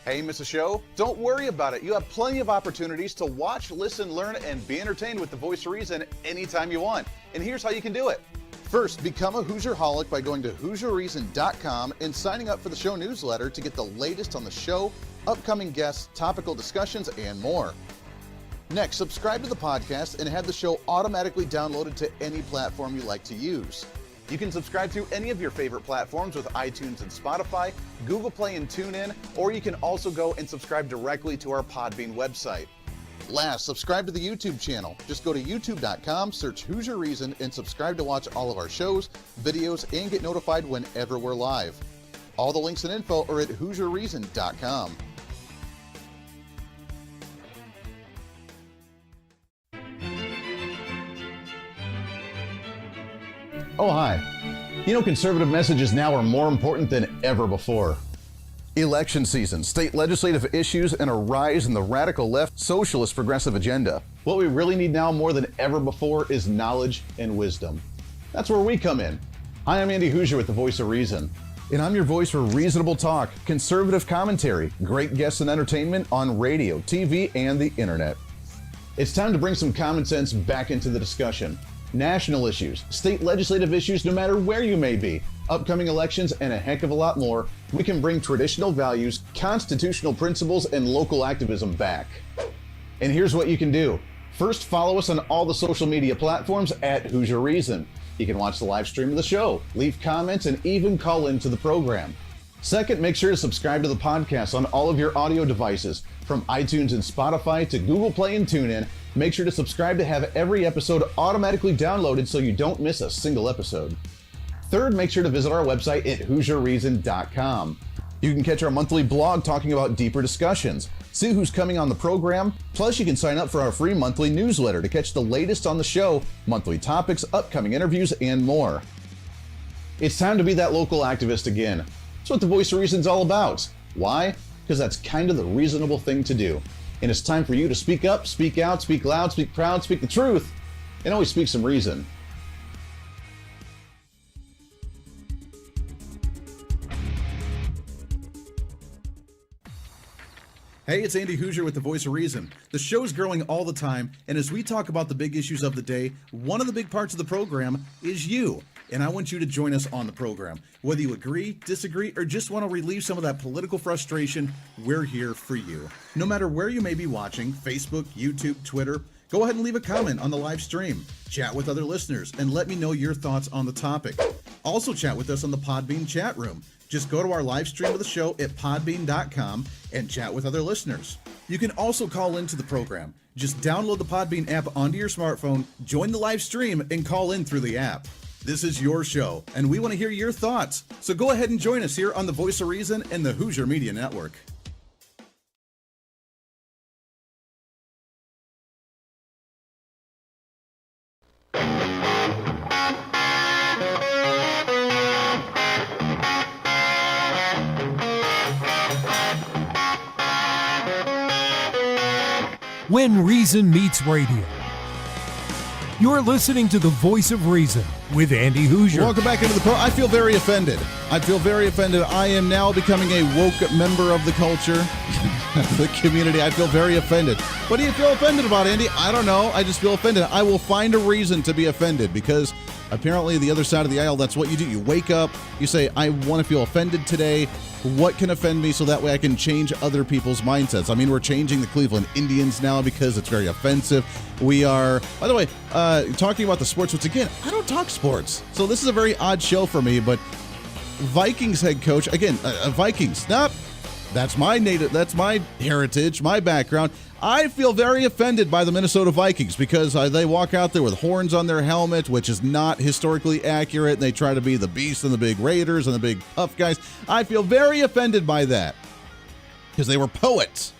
Hey, miss a show? Don't worry about it. You have plenty of opportunities to watch, listen, learn, and be entertained with the Voice of Reason anytime you want. And here's how you can do it. First, become a Hooserholic by going to HooserReason.com and signing up for the show newsletter to get the latest on the show, upcoming guests, topical discussions, and more. Next, subscribe to the podcast and have the show automatically downloaded to any platform you like to use. You can subscribe through any of your favorite platforms with iTunes and Spotify, Google Play and TuneIn, or you can also go and subscribe directly to our Podbean website. Last, subscribe to the YouTube channel. Just go to youtube.com, search Hooser Reason, and subscribe to watch all of our shows, videos, and get notified whenever we're live. All the links and info are at HooserReason.com. Oh, hi. You know, conservative messages now are more important than ever before. Election season, state legislative issues, and a rise in the radical left socialist progressive agenda. What we really need now more than ever before is knowledge and wisdom. That's where we come in. Hi, I'm Andy Hooser with the Voice of Reason, and I'm your voice for reasonable talk, conservative commentary, great guests and entertainment on radio, TV, and the internet. It's time to bring some common sense back into the discussion. National issues, state legislative issues, no matter where you may be, upcoming elections, and a heck of a lot more, we can bring traditional values, constitutional principles, and local activism back. And here's what you can do. First, follow us on all the social media platforms at Hooser Reason. You can watch the live stream of the show, leave comments, and even call into the program. Second, make sure to subscribe to the podcast on all of your audio devices, from iTunes and Spotify to Google Play and TuneIn. Make sure to subscribe to have every episode automatically downloaded so you don't miss a single episode. Third, make sure to visit our website at HooserReason.com. You can catch our monthly blog talking about deeper discussions, see who's coming on the program, plus you can sign up for our free monthly newsletter to catch the latest on the show, monthly topics, upcoming interviews, and more. It's time to be that local activist again. That's what the Voice of Reason's all about. Why? Because that's kind of the reasonable thing to do. And it's time for you to speak up, speak out, speak loud, speak proud, speak the truth, and always speak some reason. Hey, it's Andy Hooser with the Voice of Reason. The show's growing all the time, and as we talk about the big issues of the day, one of the big parts of the program is you. And I want you to join us on the program. Whether you agree, disagree, or just want to relieve some of that political frustration, we're here for you. No matter where you may be watching, Facebook, YouTube, Twitter, go ahead and leave a comment on the live stream. Chat with other listeners and let me know your thoughts on the topic. Also chat with us on the Podbean chat room. Just go to our live stream of the show at podbean.com and chat with other listeners. You can also call into the program. Just download the Podbean app onto your smartphone, join the live stream, and call in through the app. This is your show, and we want to hear your thoughts. So go ahead and join us here on the Voice of Reason and the Hooser Media Network. When Reason Meets Radio. You're listening to the Voice of Reason with Andy Hooser. Welcome back into the pro. I feel very offended. I am now becoming a woke member of the culture, the community. I feel very offended. What do you feel offended about, Andy? I don't know. I just feel offended. I will find a reason to be offended because apparently the other side of the aisle, that's what you do. You wake up, you say, I want to feel offended today. What can offend me so that way I can change other people's mindsets? I mean, we're changing the Cleveland Indians now because it's very offensive. We are, by the way, talking about the sports, which again, I don't talk sports. So this is a very odd show for me, but Vikings head coach, again, Vikings, nope, that's my heritage, my background. I feel very offended by the Minnesota Vikings because they walk out there with horns on their helmet, which is not historically accurate, and they try to be the beast and the big Raiders and the big tough guys. I feel very offended by that because they were poets.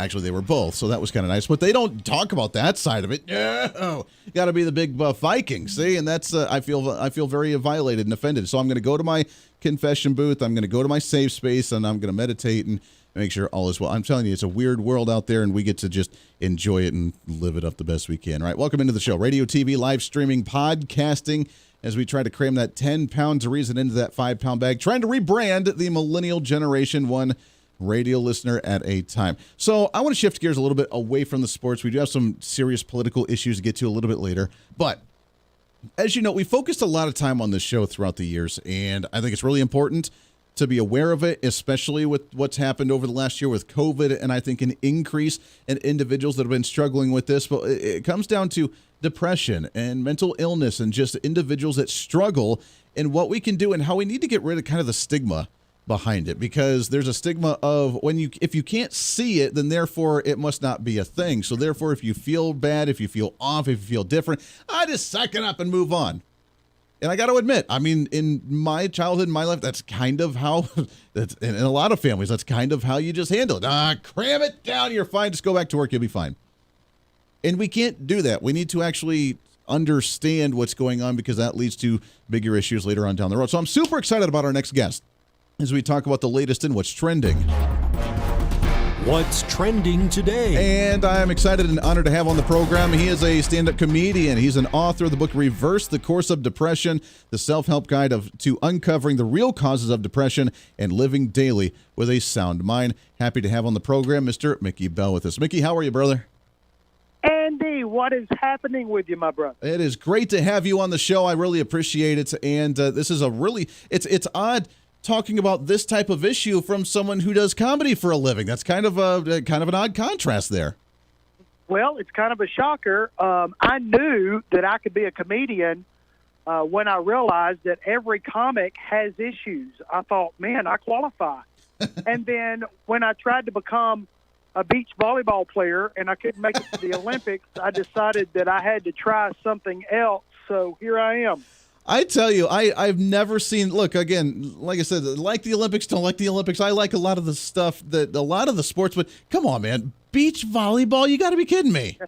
Actually, they were both, so that was kind of nice. But they don't talk about that side of it. No, got to be the big Vikings, see? And that's I feel very violated and offended. So I'm going to go to my confession booth. I'm going to go to my safe space, and I'm going to meditate and make sure all is well. I'm telling you, it's a weird world out there, and we get to just enjoy it and live it up the best we can. All right, welcome into the show. Radio, TV, live streaming, podcasting, as we try to cram that 10 pounds of reason into that 5-pound bag, trying to rebrand the millennial generation, one radio listener at a time. So I want to shift gears a little bit away from the sports. We do have some serious political issues to get to a little bit later, but as you know, we focused a lot of time on this show throughout the years, and I think it's really important to be aware of it, especially with what's happened over the last year with COVID, and I think an increase in individuals that have been struggling with this. But it comes down to depression and mental illness and just individuals that struggle and what we can do and how we need to get rid of kind of the stigma behind it, because there's a stigma of if you can't see it, then therefore it must not be a thing. So therefore, if you feel bad, if you feel off, if you feel different, I just suck it up and move on. And I got to admit, I mean, in my childhood, in my life, that's kind of how, in a lot of families, that's kind of how you just handle it. Cram it down, you're fine, just go back to work, you'll be fine. And we can't do that. We need to actually understand what's going on because that leads to bigger issues later on down the road. So I'm super excited about our next guest as we talk about the latest in what's trending. What's trending today? And I'm excited and honored to have on the program. He is a stand-up comedian. He's an author of the book Reverse the Course of Depression, the self-help guide to uncovering the real causes of depression and living daily with a sound mind. Happy to have on the program Mr. Mickey Bell with us. Mickey, how are you, brother? Andy, what is happening with you, my brother? It is great to have you on the show. I really appreciate it. And this is it's odd talking about this type of issue from someone who does comedy for a living. That's kind of an odd contrast there. Well, it's kind of a shocker. I knew that I could be a comedian when I realized that every comic has issues. I thought, man, I qualify. And then when I tried to become a beach volleyball player and I couldn't make it to the Olympics, I decided that I had to try something else. So here I am. I tell you, I've never seen, look, again, like I said, like the Olympics, don't like the Olympics. I like a lot of the stuff, a lot of the sports, but come on, man. Beach volleyball, you got to be kidding me.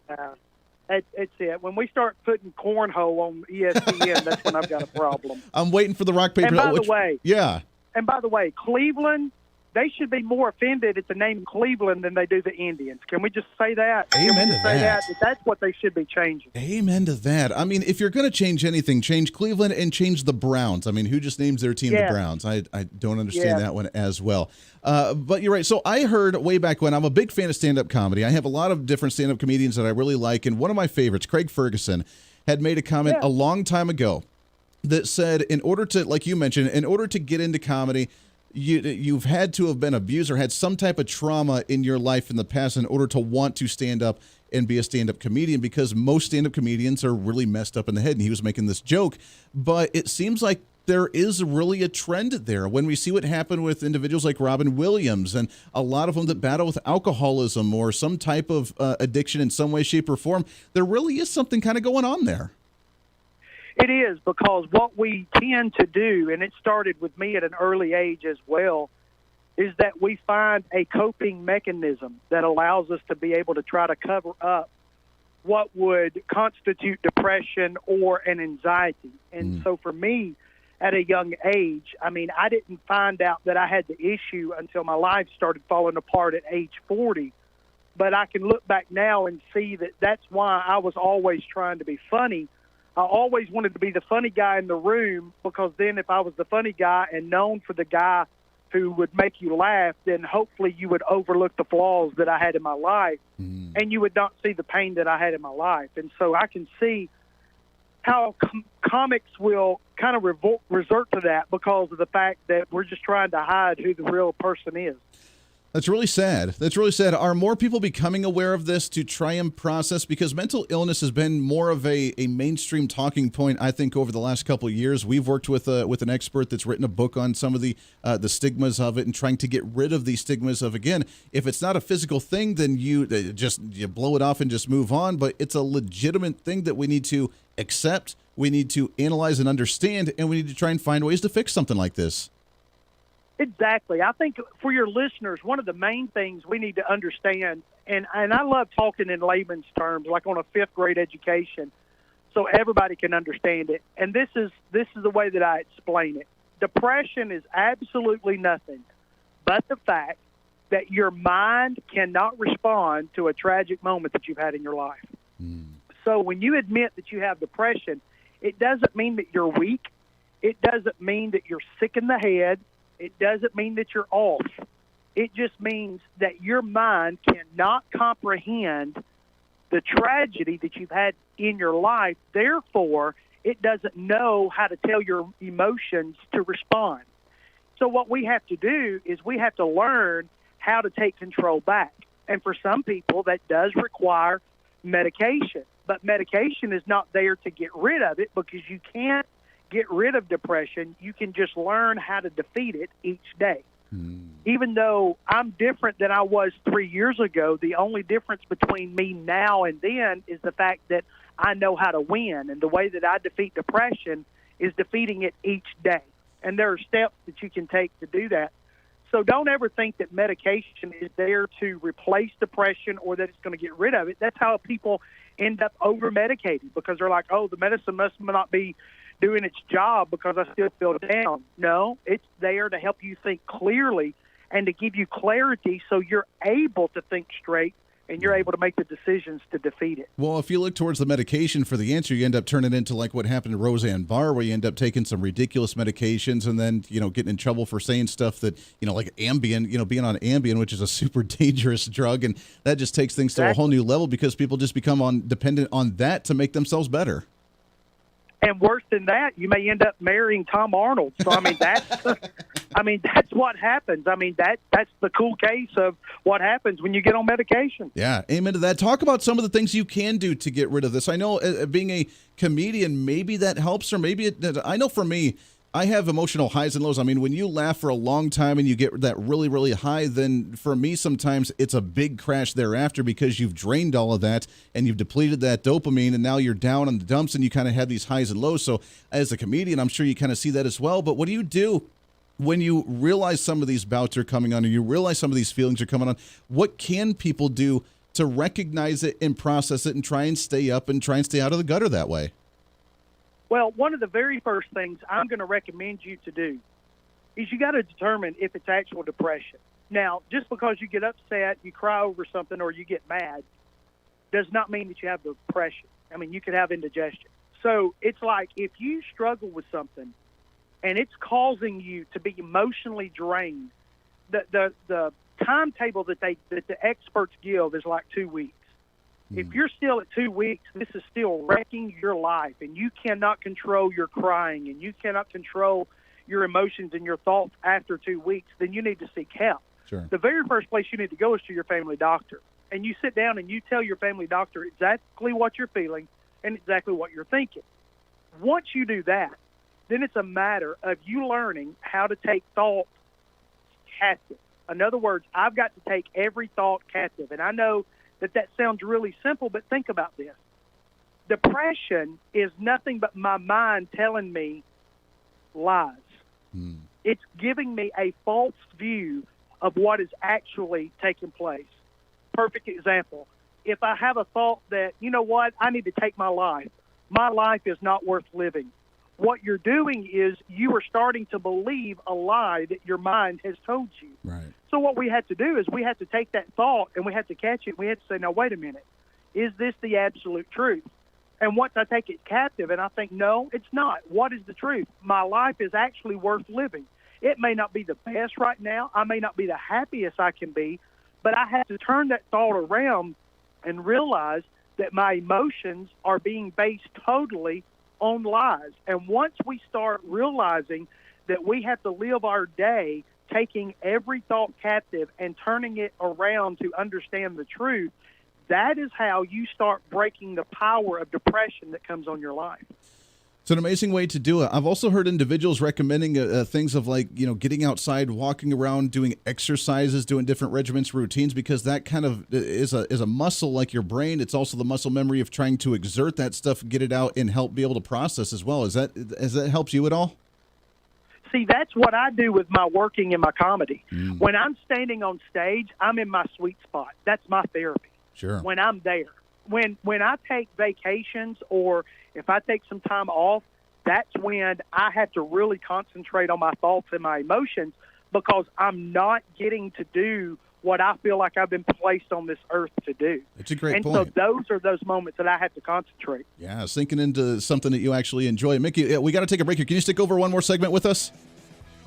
That's it. When we start putting cornhole on ESPN, that's when I've got a problem. I'm waiting for the rock, paper. And by the way, yeah. And by the way, Cleveland they should be more offended at the name Cleveland than they do the Indians. Can we just say that? Amen to that. That's what they should be changing. Amen to that. I mean, if you're going to change anything, change Cleveland and change the Browns. I mean, who just names their team the Browns? I don't understand that one as well. But you're right. So I heard way back when, I'm a big fan of stand-up comedy. I have a lot of different stand-up comedians that I really like, and one of my favorites, Craig Ferguson, had made a comment a long time ago that said, in order to, like you mentioned, in order to get into comedy, you've had to have been abused or had some type of trauma in your life in the past in order to want to stand up and be a stand-up comedian, because most stand-up comedians are really messed up in the head. And he was making this joke, but it seems like there is really a trend there when we see what happened with individuals like Robin Williams and a lot of them that battle with alcoholism or some type of addiction in some way, shape, or form. There really is something kind of going on there. It is, because what we tend to do, and it started with me at an early age as well, is that we find a coping mechanism that allows us to be able to try to cover up what would constitute depression or an anxiety. And so for me, at a young age, I mean, I didn't find out that I had the issue until my life started falling apart at age 40. But I can look back now and see that that's why I was always trying to be funny. I always wanted to be the funny guy in the room, because then if I was the funny guy and known for the guy who would make you laugh, then hopefully you would overlook the flaws that I had in my life, and you would not see the pain that I had in my life. And so I can see how comics will kind of resort to that because of the fact that we're just trying to hide who the real person is. That's really sad. That's really sad. Are more people becoming aware of this to try and process? Because mental illness has been more of a mainstream talking point, I think, over the last couple of years. We've worked with an expert that's written a book on some of the stigmas of it and trying to get rid of these stigmas of, again, if it's not a physical thing, then you blow it off and just move on. But it's a legitimate thing that we need to accept, we need to analyze and understand, and we need to try and find ways to fix something like this. Exactly. I think for your listeners, one of the main things we need to understand, and I love talking in layman's terms, like on a fifth grade education, so everybody can understand it. And this is the way that I explain it. Depression is absolutely nothing but the fact that your mind cannot respond to a tragic moment that you've had in your life. So when you admit that you have depression, it doesn't mean that you're weak. It doesn't mean that you're sick in the head. It doesn't mean that you're off. It just means that your mind cannot comprehend the tragedy that you've had in your life. Therefore, it doesn't know how to tell your emotions to respond. So what we have to do is we have to learn how to take control back. And for some people, that does require medication. But medication is not there to get rid of it, because you can't get rid of depression. You can just learn how to defeat it each day. Even though I'm different than I was 3 years ago, the only difference between me now and then is the fact that I know how to win. And the way that I defeat depression is defeating it each day. And there are steps that you can take to do that. So don't ever think that medication is there to replace depression or that it's going to get rid of it. That's how people end up over-medicated, because they're like, oh, the medicine must not be doing its job because I still feel down. No, it's there to help you think clearly and to give you clarity so you're able to think straight and you're able to make the decisions to defeat it. Well, if you look towards the medication for the answer, you end up turning into like what happened to Roseanne Barr, where you end up taking some ridiculous medications and then, getting in trouble for saying stuff that, like Ambien, being on Ambien, which is a super dangerous drug. And that just takes things to a whole new level because people just become dependent on that to make themselves better. And worse than that, you may end up marrying Tom Arnold. So that's what happens. That's the cool case of what happens when you get on medication. Yeah, amen to that. Talk about some of the things you can do to get rid of this. I know being a comedian, maybe that helps, or maybe I know for me, I have emotional highs and lows. When you laugh for a long time and you get that really, really high, then for me, sometimes it's a big crash thereafter because you've drained all of that and you've depleted that dopamine, and now you're down on the dumps and you kind of have these highs and lows. So as a comedian, I'm sure you kind of see that as well. But what do you do when you realize some of these bouts are coming on and you realize some of these feelings are coming on? What can people do to recognize it and process it and try and stay up and try and stay out of the gutter that way? Well, one of the very first things I'm going to recommend you to do is you got to determine if it's actual depression. Now, just because you get upset, you cry over something, or you get mad, does not mean that you have depression. I mean, you could have indigestion. So it's like if you struggle with something and it's causing you to be emotionally drained, the timetable that the experts give is like 2 weeks. If you're still at 2 weeks, this is still wrecking your life, and you cannot control your crying, and you cannot control your emotions and your thoughts after 2 weeks, then you need to seek help. Sure. The very first place you need to go is to your family doctor. And you sit down and you tell your family doctor exactly what you're feeling and exactly what you're thinking. Once you do that, then it's a matter of you learning how to take thought captive. In other words, I've got to take every thought captive. And I know that sounds really simple, but think about this. Depression is nothing but my mind telling me lies. It's giving me a false view of what is actually taking place. Perfect example. If I have a thought that, you know what, I need to take my life is not worth living. What you're doing is you are starting to believe a lie that your mind has told you. Right. So what we have to do is we have to take that thought and we have to catch it. We have to say, now, wait a minute. Is this the absolute truth? And once I take it captive and I think, no, it's not. What is the truth? My life is actually worth living. It may not be the best right now. I may not be the happiest I can be, but I have to turn that thought around and realize that my emotions are being based totally on lies. And once we start realizing that we have to live our day taking every thought captive and turning it around to understand the truth, that is how you start breaking the power of depression that comes on your life. It's an amazing way to do it. I've also heard individuals recommending things of like, getting outside, walking around, doing exercises, doing different regiments, routines, because that kind of is a muscle like your brain. It's also the muscle memory of trying to exert that stuff, get it out, and help be able to process as well. Has that helped you at all? See, that's what I do with my working and my comedy. When I'm standing on stage, I'm in my sweet spot. That's my therapy. Sure. When I'm there. When I take vacations or if I take some time off, that's when I have to really concentrate on my thoughts and my emotions because I'm not getting to do what I feel like I've been placed on this earth to do. It's a great point. And so those are those moments that I have to concentrate. Yeah, sinking into something that you actually enjoy. Mickey, we got to take a break here. Can you stick over one more segment with us?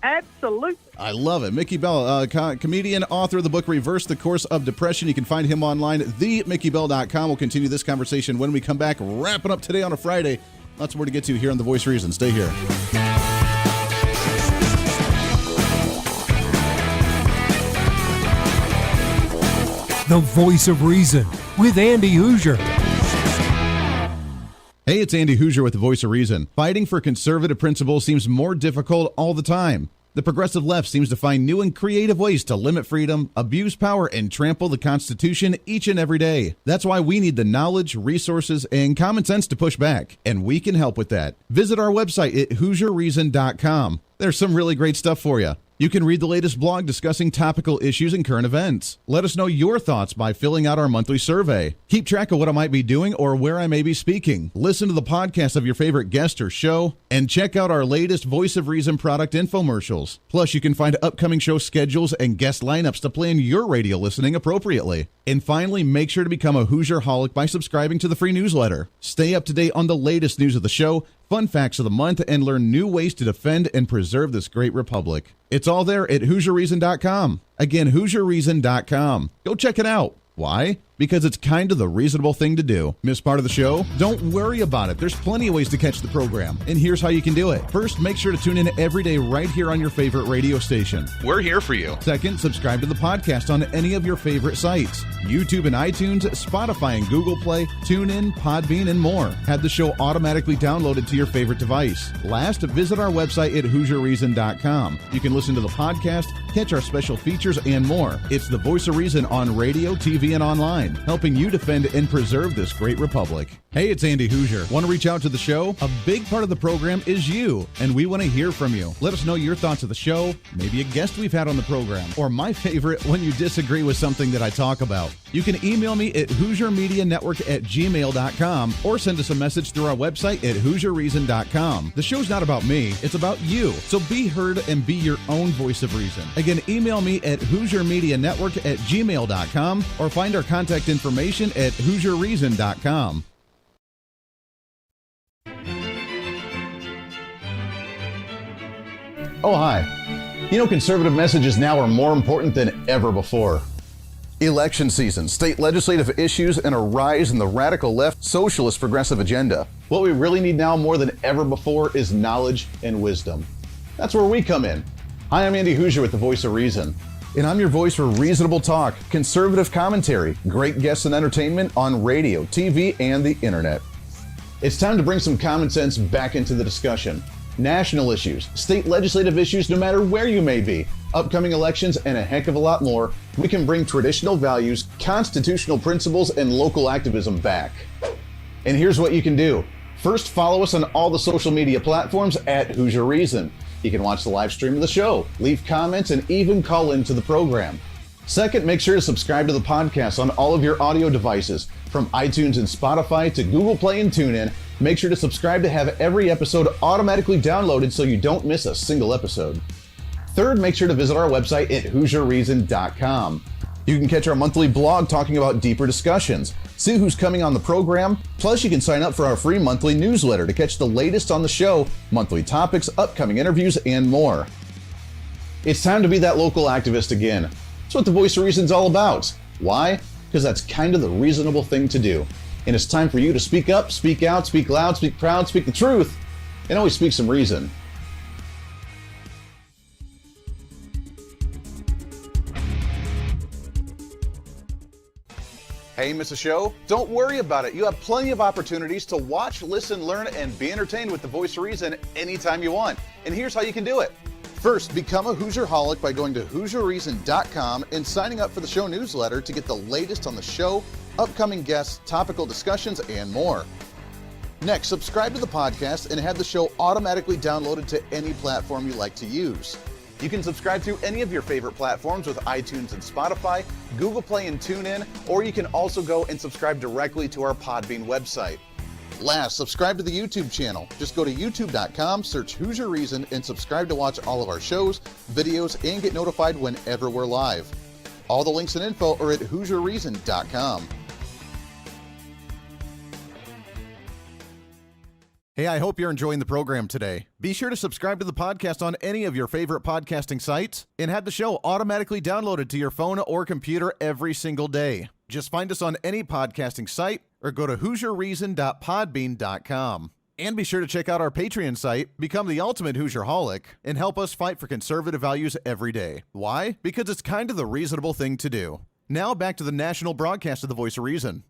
Absolutely. I love it. Mickey Bell, comedian, author of the book Reverse the Course of Depression. You can find him online, themickybell.com. We'll continue this conversation when we come back, wrapping up today on a Friday. Lots more to get to here on The Voice of Reason. Stay here. The Voice of Reason with Andy Hooser. Hey, it's Andy Hooser with The Voice of Reason. Fighting for conservative principles seems more difficult all the time. The progressive left seems to find new and creative ways to limit freedom, abuse power, and trample the Constitution each and every day. That's why we need the knowledge, resources, and common sense to push back, and we can help with that. Visit our website at HooserReason.com. There's some really great stuff for you. You can read the latest blog discussing topical issues and current events. Let us know your thoughts by filling out our monthly survey. Keep track of what I might be doing or where I may be speaking. Listen to the podcast of your favorite guest or show, and check out our latest Voice of Reason product infomercials. Plus, you can find upcoming show schedules and guest lineups to plan your radio listening appropriately. And finally, make sure to become a Hoosier-holic by subscribing to the free newsletter. Stay up to date on the latest news of the show, fun facts of the month, and learn new ways to defend and preserve this great republic. It's all there at HooserReason.com. Again, HooserReason.com. Go check it out. Why? Because it's kind of the reasonable thing to do. Miss part of the show? Don't worry about it. There's plenty of ways to catch the program. And here's how you can do it. First, make sure to tune in every day right here on your favorite radio station. We're here for you. Second, subscribe to the podcast on any of your favorite sites. YouTube and iTunes, Spotify and Google Play, TuneIn, Podbean, and more. Have the show automatically downloaded to your favorite device. Last, visit our website at HooserReason.com. You can listen to the podcast, catch our special features, and more. It's the Voice of Reason on radio, TV, and online, helping you defend and preserve this great republic. Hey, it's Andy Hooser. Want to reach out to the show? A big part of the program is you, and we want to hear from you. Let us know your thoughts of the show, maybe a guest we've had on the program, or my favorite, when you disagree with something that I talk about. You can email me at HooserMediaNetwork@gmail.com or send us a message through our website at HooserReason.com. The show's not about me, it's about you. So be heard and be your own voice of reason. Again, email me at HooserMediaNetwork@gmail.com or find our contact information at HooserReason.com. Oh, hi. You know, conservative messages now are more important than ever before. Election season, state legislative issues, and a rise in the radical left socialist progressive agenda. What we really need now more than ever before is knowledge and wisdom. That's where we come in. Hi, I'm Andy Hooser with the Voice of Reason, and I'm your voice for reasonable talk, conservative commentary, great guests and entertainment on radio, TV, and the internet. It's time to bring some common sense back into the discussion. National issues, state legislative issues, no matter where you may be, upcoming elections, and a heck of a lot more, we can bring traditional values, constitutional principles, and local activism back. And here's what you can do. First, follow us on all the social media platforms at Hooser Reason. You can watch the live stream of the show, leave comments, and even call into the program. Second, make sure to subscribe to the podcast on all of your audio devices, from iTunes and Spotify to Google Play and TuneIn. Make sure to subscribe to have every episode automatically downloaded so you don't miss a single episode. Third, make sure to visit our website at HooserReason.com. You can catch our monthly blog talking about deeper discussions, see who's coming on the program, plus you can sign up for our free monthly newsletter to catch the latest on the show, monthly topics, upcoming interviews, and more. It's time to be that local activist again. That's what the Voice of Reason's all about. Why? Because that's kind of the reasonable thing to do. And it's time for you to speak up, speak out, speak loud, speak proud, speak the truth, and always speak some reason. Hey, miss a show? Don't worry about it. You have plenty of opportunities to watch, listen, learn, and be entertained with the Voice of Reason anytime you want. And here's how you can do it. First, become a Hooserholic by going to HooserReason.com and signing up for the show newsletter to get the latest on the show, upcoming guests, topical discussions, and more. Next, subscribe to the podcast and have the show automatically downloaded to any platform you like to use. You can subscribe through any of your favorite platforms with iTunes and Spotify, Google Play and TuneIn, or you can also go and subscribe directly to our Podbean website. Last, subscribe to the YouTube channel. Just go to youtube.com, search Hooser Reason, and subscribe to watch all of our shows, videos, and get notified whenever we're live. All the links and info are at HooserReason.com. Hey, I hope you're enjoying the program today. Be sure to subscribe to the podcast on any of your favorite podcasting sites and have the show automatically downloaded to your phone or computer every single day. Just find us on any podcasting site or go to HooserReason.podbean.com. And be sure to check out our Patreon site, become the ultimate Hooserholic, and help us fight for conservative values every day. Why? Because it's kind of the reasonable thing to do. Now back to the national broadcast of the Voice of Reason.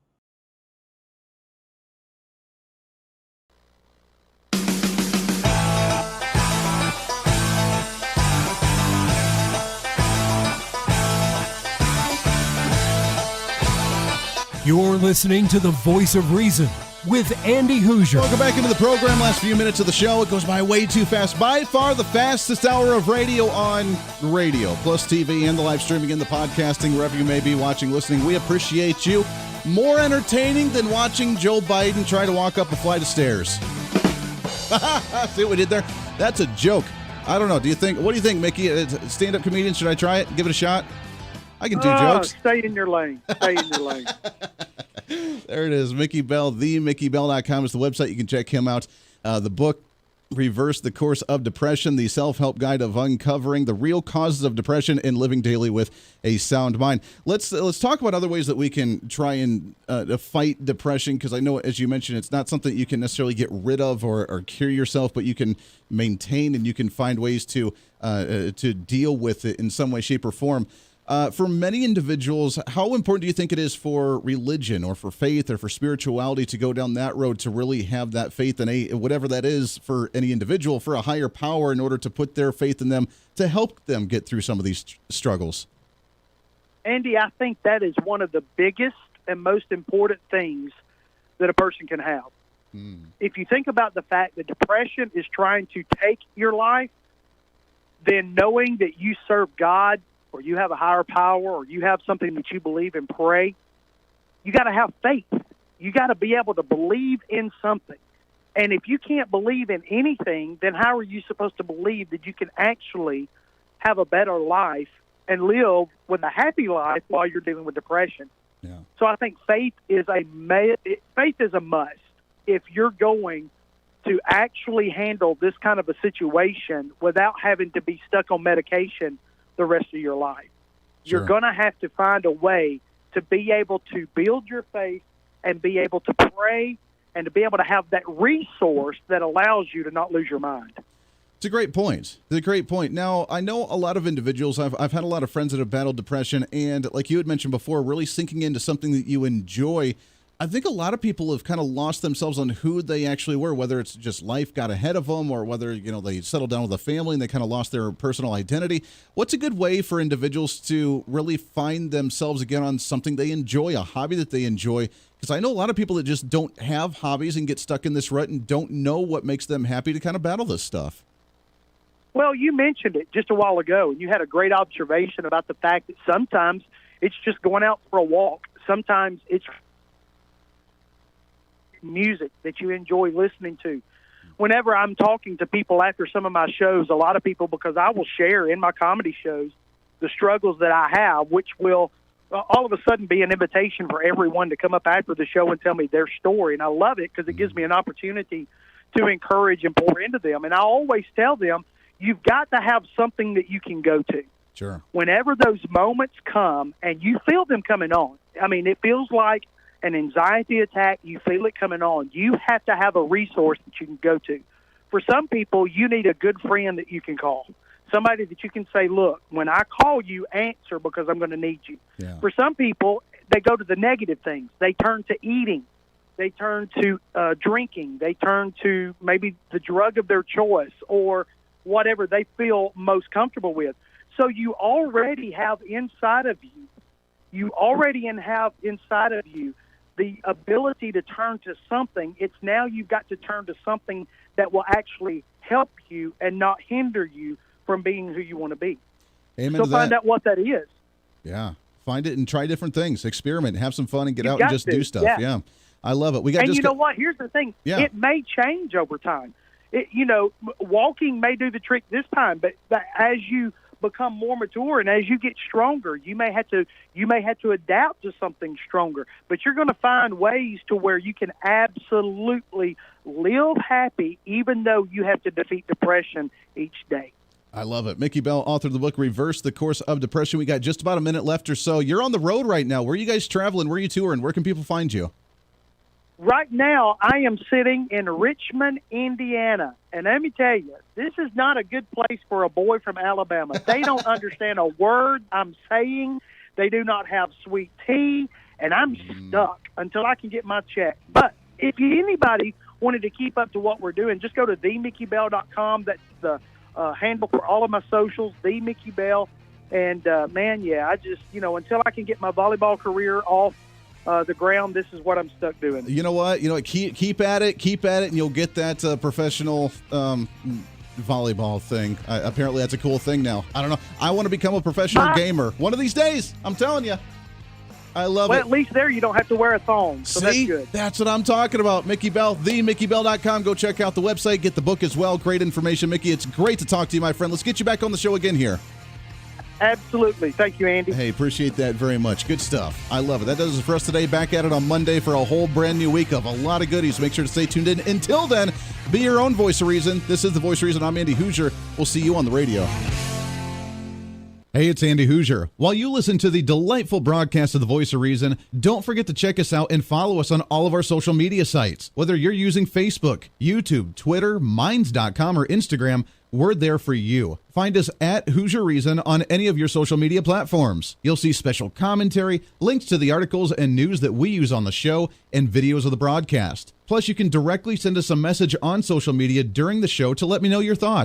You're listening to the Voice of Reason with Andy Hooser. Welcome back into the program. Last few minutes of the show. It goes by way too fast. By far the fastest hour of radio on radio, plus TV and the live streaming and the podcasting, wherever you may be watching, listening. We appreciate you. More entertaining than watching Joe Biden try to walk up a flight of stairs. See what we did there? That's a joke. I don't know. What do you think, Mickey? Stand-up comedian, should I try it? Give it a shot? I can do jokes. Stay in your lane. Stay in your lane. There it is. Mickey Bell, themickey.com is the website. You can check him out. The book, Reverse the Course of Depression, the self-help guide of uncovering the real causes of depression and living daily with a sound mind. Let's talk about other ways that we can try and fight depression, because I know, as you mentioned, it's not something you can necessarily get rid of or cure yourself, but you can maintain and you can find ways to deal with it in some way, shape, or form. For many individuals, how important do you think it is for religion or for faith or for spirituality to go down that road to really have that faith in whatever that is for any individual, for a higher power in order to put their faith in them to help them get through some of these struggles? Andy, I think that is one of the biggest and most important things that a person can have. If you think about the fact that depression is trying to take your life, then knowing that you serve God, or you have a higher power, or you have something that you believe and pray, you got to have faith. You got to be able to believe in something. And if you can't believe in anything, then how are you supposed to believe that you can actually have a better life and live with a happy life while you're dealing with depression? Yeah. So I think faith is a must if you're going to actually handle this kind of a situation without having to be stuck on medication the rest of your life. Sure. You're going to have to find a way to be able to build your faith and be able to pray and to be able to have that resource that allows you to not lose your mind. It's a great point. It's a great point. Now, I know a lot of individuals, I've had a lot of friends that have battled depression, and like you had mentioned before, really sinking into something that you enjoy. I think a lot of people have kind of lost themselves on who they actually were, whether it's just life got ahead of them or whether, they settled down with a family and they kind of lost their personal identity. What's a good way for individuals to really find themselves again on something they enjoy, a hobby that they enjoy? Because I know a lot of people that just don't have hobbies and get stuck in this rut and don't know what makes them happy to kind of battle this stuff. Well, you mentioned it just a while ago, and you had a great observation about the fact that sometimes it's just going out for a walk. Sometimes it's music that you enjoy listening to. Whenever I'm talking to people after some of my shows, a lot of people, because I will share in my comedy shows the struggles that I have, which will all of a sudden be an invitation for everyone to come up after the show and tell me their story. And I love it because it gives me an opportunity to encourage and pour into them. And I always tell them, you've got to have something that you can go to. Sure. Whenever those moments come and you feel them coming on, I mean, it feels like an anxiety attack, you feel it coming on. You have to have a resource that you can go to. For some people, you need a good friend that you can call. Somebody that you can say, look, when I call you, answer because I'm going to need you. Yeah. For some people, they go to the negative things. They turn to eating. They turn to drinking. They turn to maybe the drug of their choice or whatever they feel most comfortable with. So you already have inside of you the ability to turn to something. It's now you've got to turn to something that will actually help you and not hinder you from being who you want to be. Amen so to that. Find out what that is. Yeah. Find it and try different things. Experiment. Have some fun and get out and just do stuff. Yeah. I love it. And you know what? Here's the thing. Yeah. It may change over time. Walking may do the trick this time, but as you become more mature and as you get stronger, you may have to adapt to something stronger. But you're going to find ways to where you can absolutely live happy, even though you have to defeat depression each day. I love it. Mickey Bell, author of the book Reverse the Course of Depression. We got just about a minute left or so. You're on the road right now. Where are you guys traveling? Where are you touring? Where can people find you? Right now, I am sitting in Richmond, Indiana. And let me tell you, this is not a good place for a boy from Alabama. They don't understand a word I'm saying. They do not have sweet tea. And I'm stuck until I can get my check. But if anybody wanted to keep up to what we're doing, just go to themickybell.com. That's the handle for all of my socials, The Mickey Bell. And, I just, until I can get my volleyball career off the ground, this is what I'm stuck doing. You know what? Keep at it, and you'll get that professional volleyball thing. Apparently, that's a cool thing now. I don't know. I want to become a professional gamer one of these days. I'm telling you. I love it. Well, at least there you don't have to wear a thong, so See? that's good. That's what I'm talking about. Mickey Bell, themickybell.com. Go check out the website, get the book as well. Great information, Mickey. It's great to talk to you, my friend. Let's get you back on the show again here. Absolutely. Thank you, Andy. Hey, appreciate that very much. Good stuff. I love it. That does it for us today. Back at it on Monday for a whole brand new week of a lot of goodies. Make sure to stay tuned in. Until then, be your own voice of reason. This is the Voice of Reason. I'm Andy Hooser. We'll see you on the radio. Hey, it's Andy Hooser. While you listen to the delightful broadcast of the Voice of Reason, don't forget to check us out and follow us on all of our social media sites. Whether you're using Facebook, YouTube, Twitter, Minds.com, or Instagram, we're there for you. Find us at Hooser Reason on any of your social media platforms. You'll see special commentary, links to the articles and news that we use on the show, and videos of the broadcast. Plus, you can directly send us a message on social media during the show to let me know your thoughts.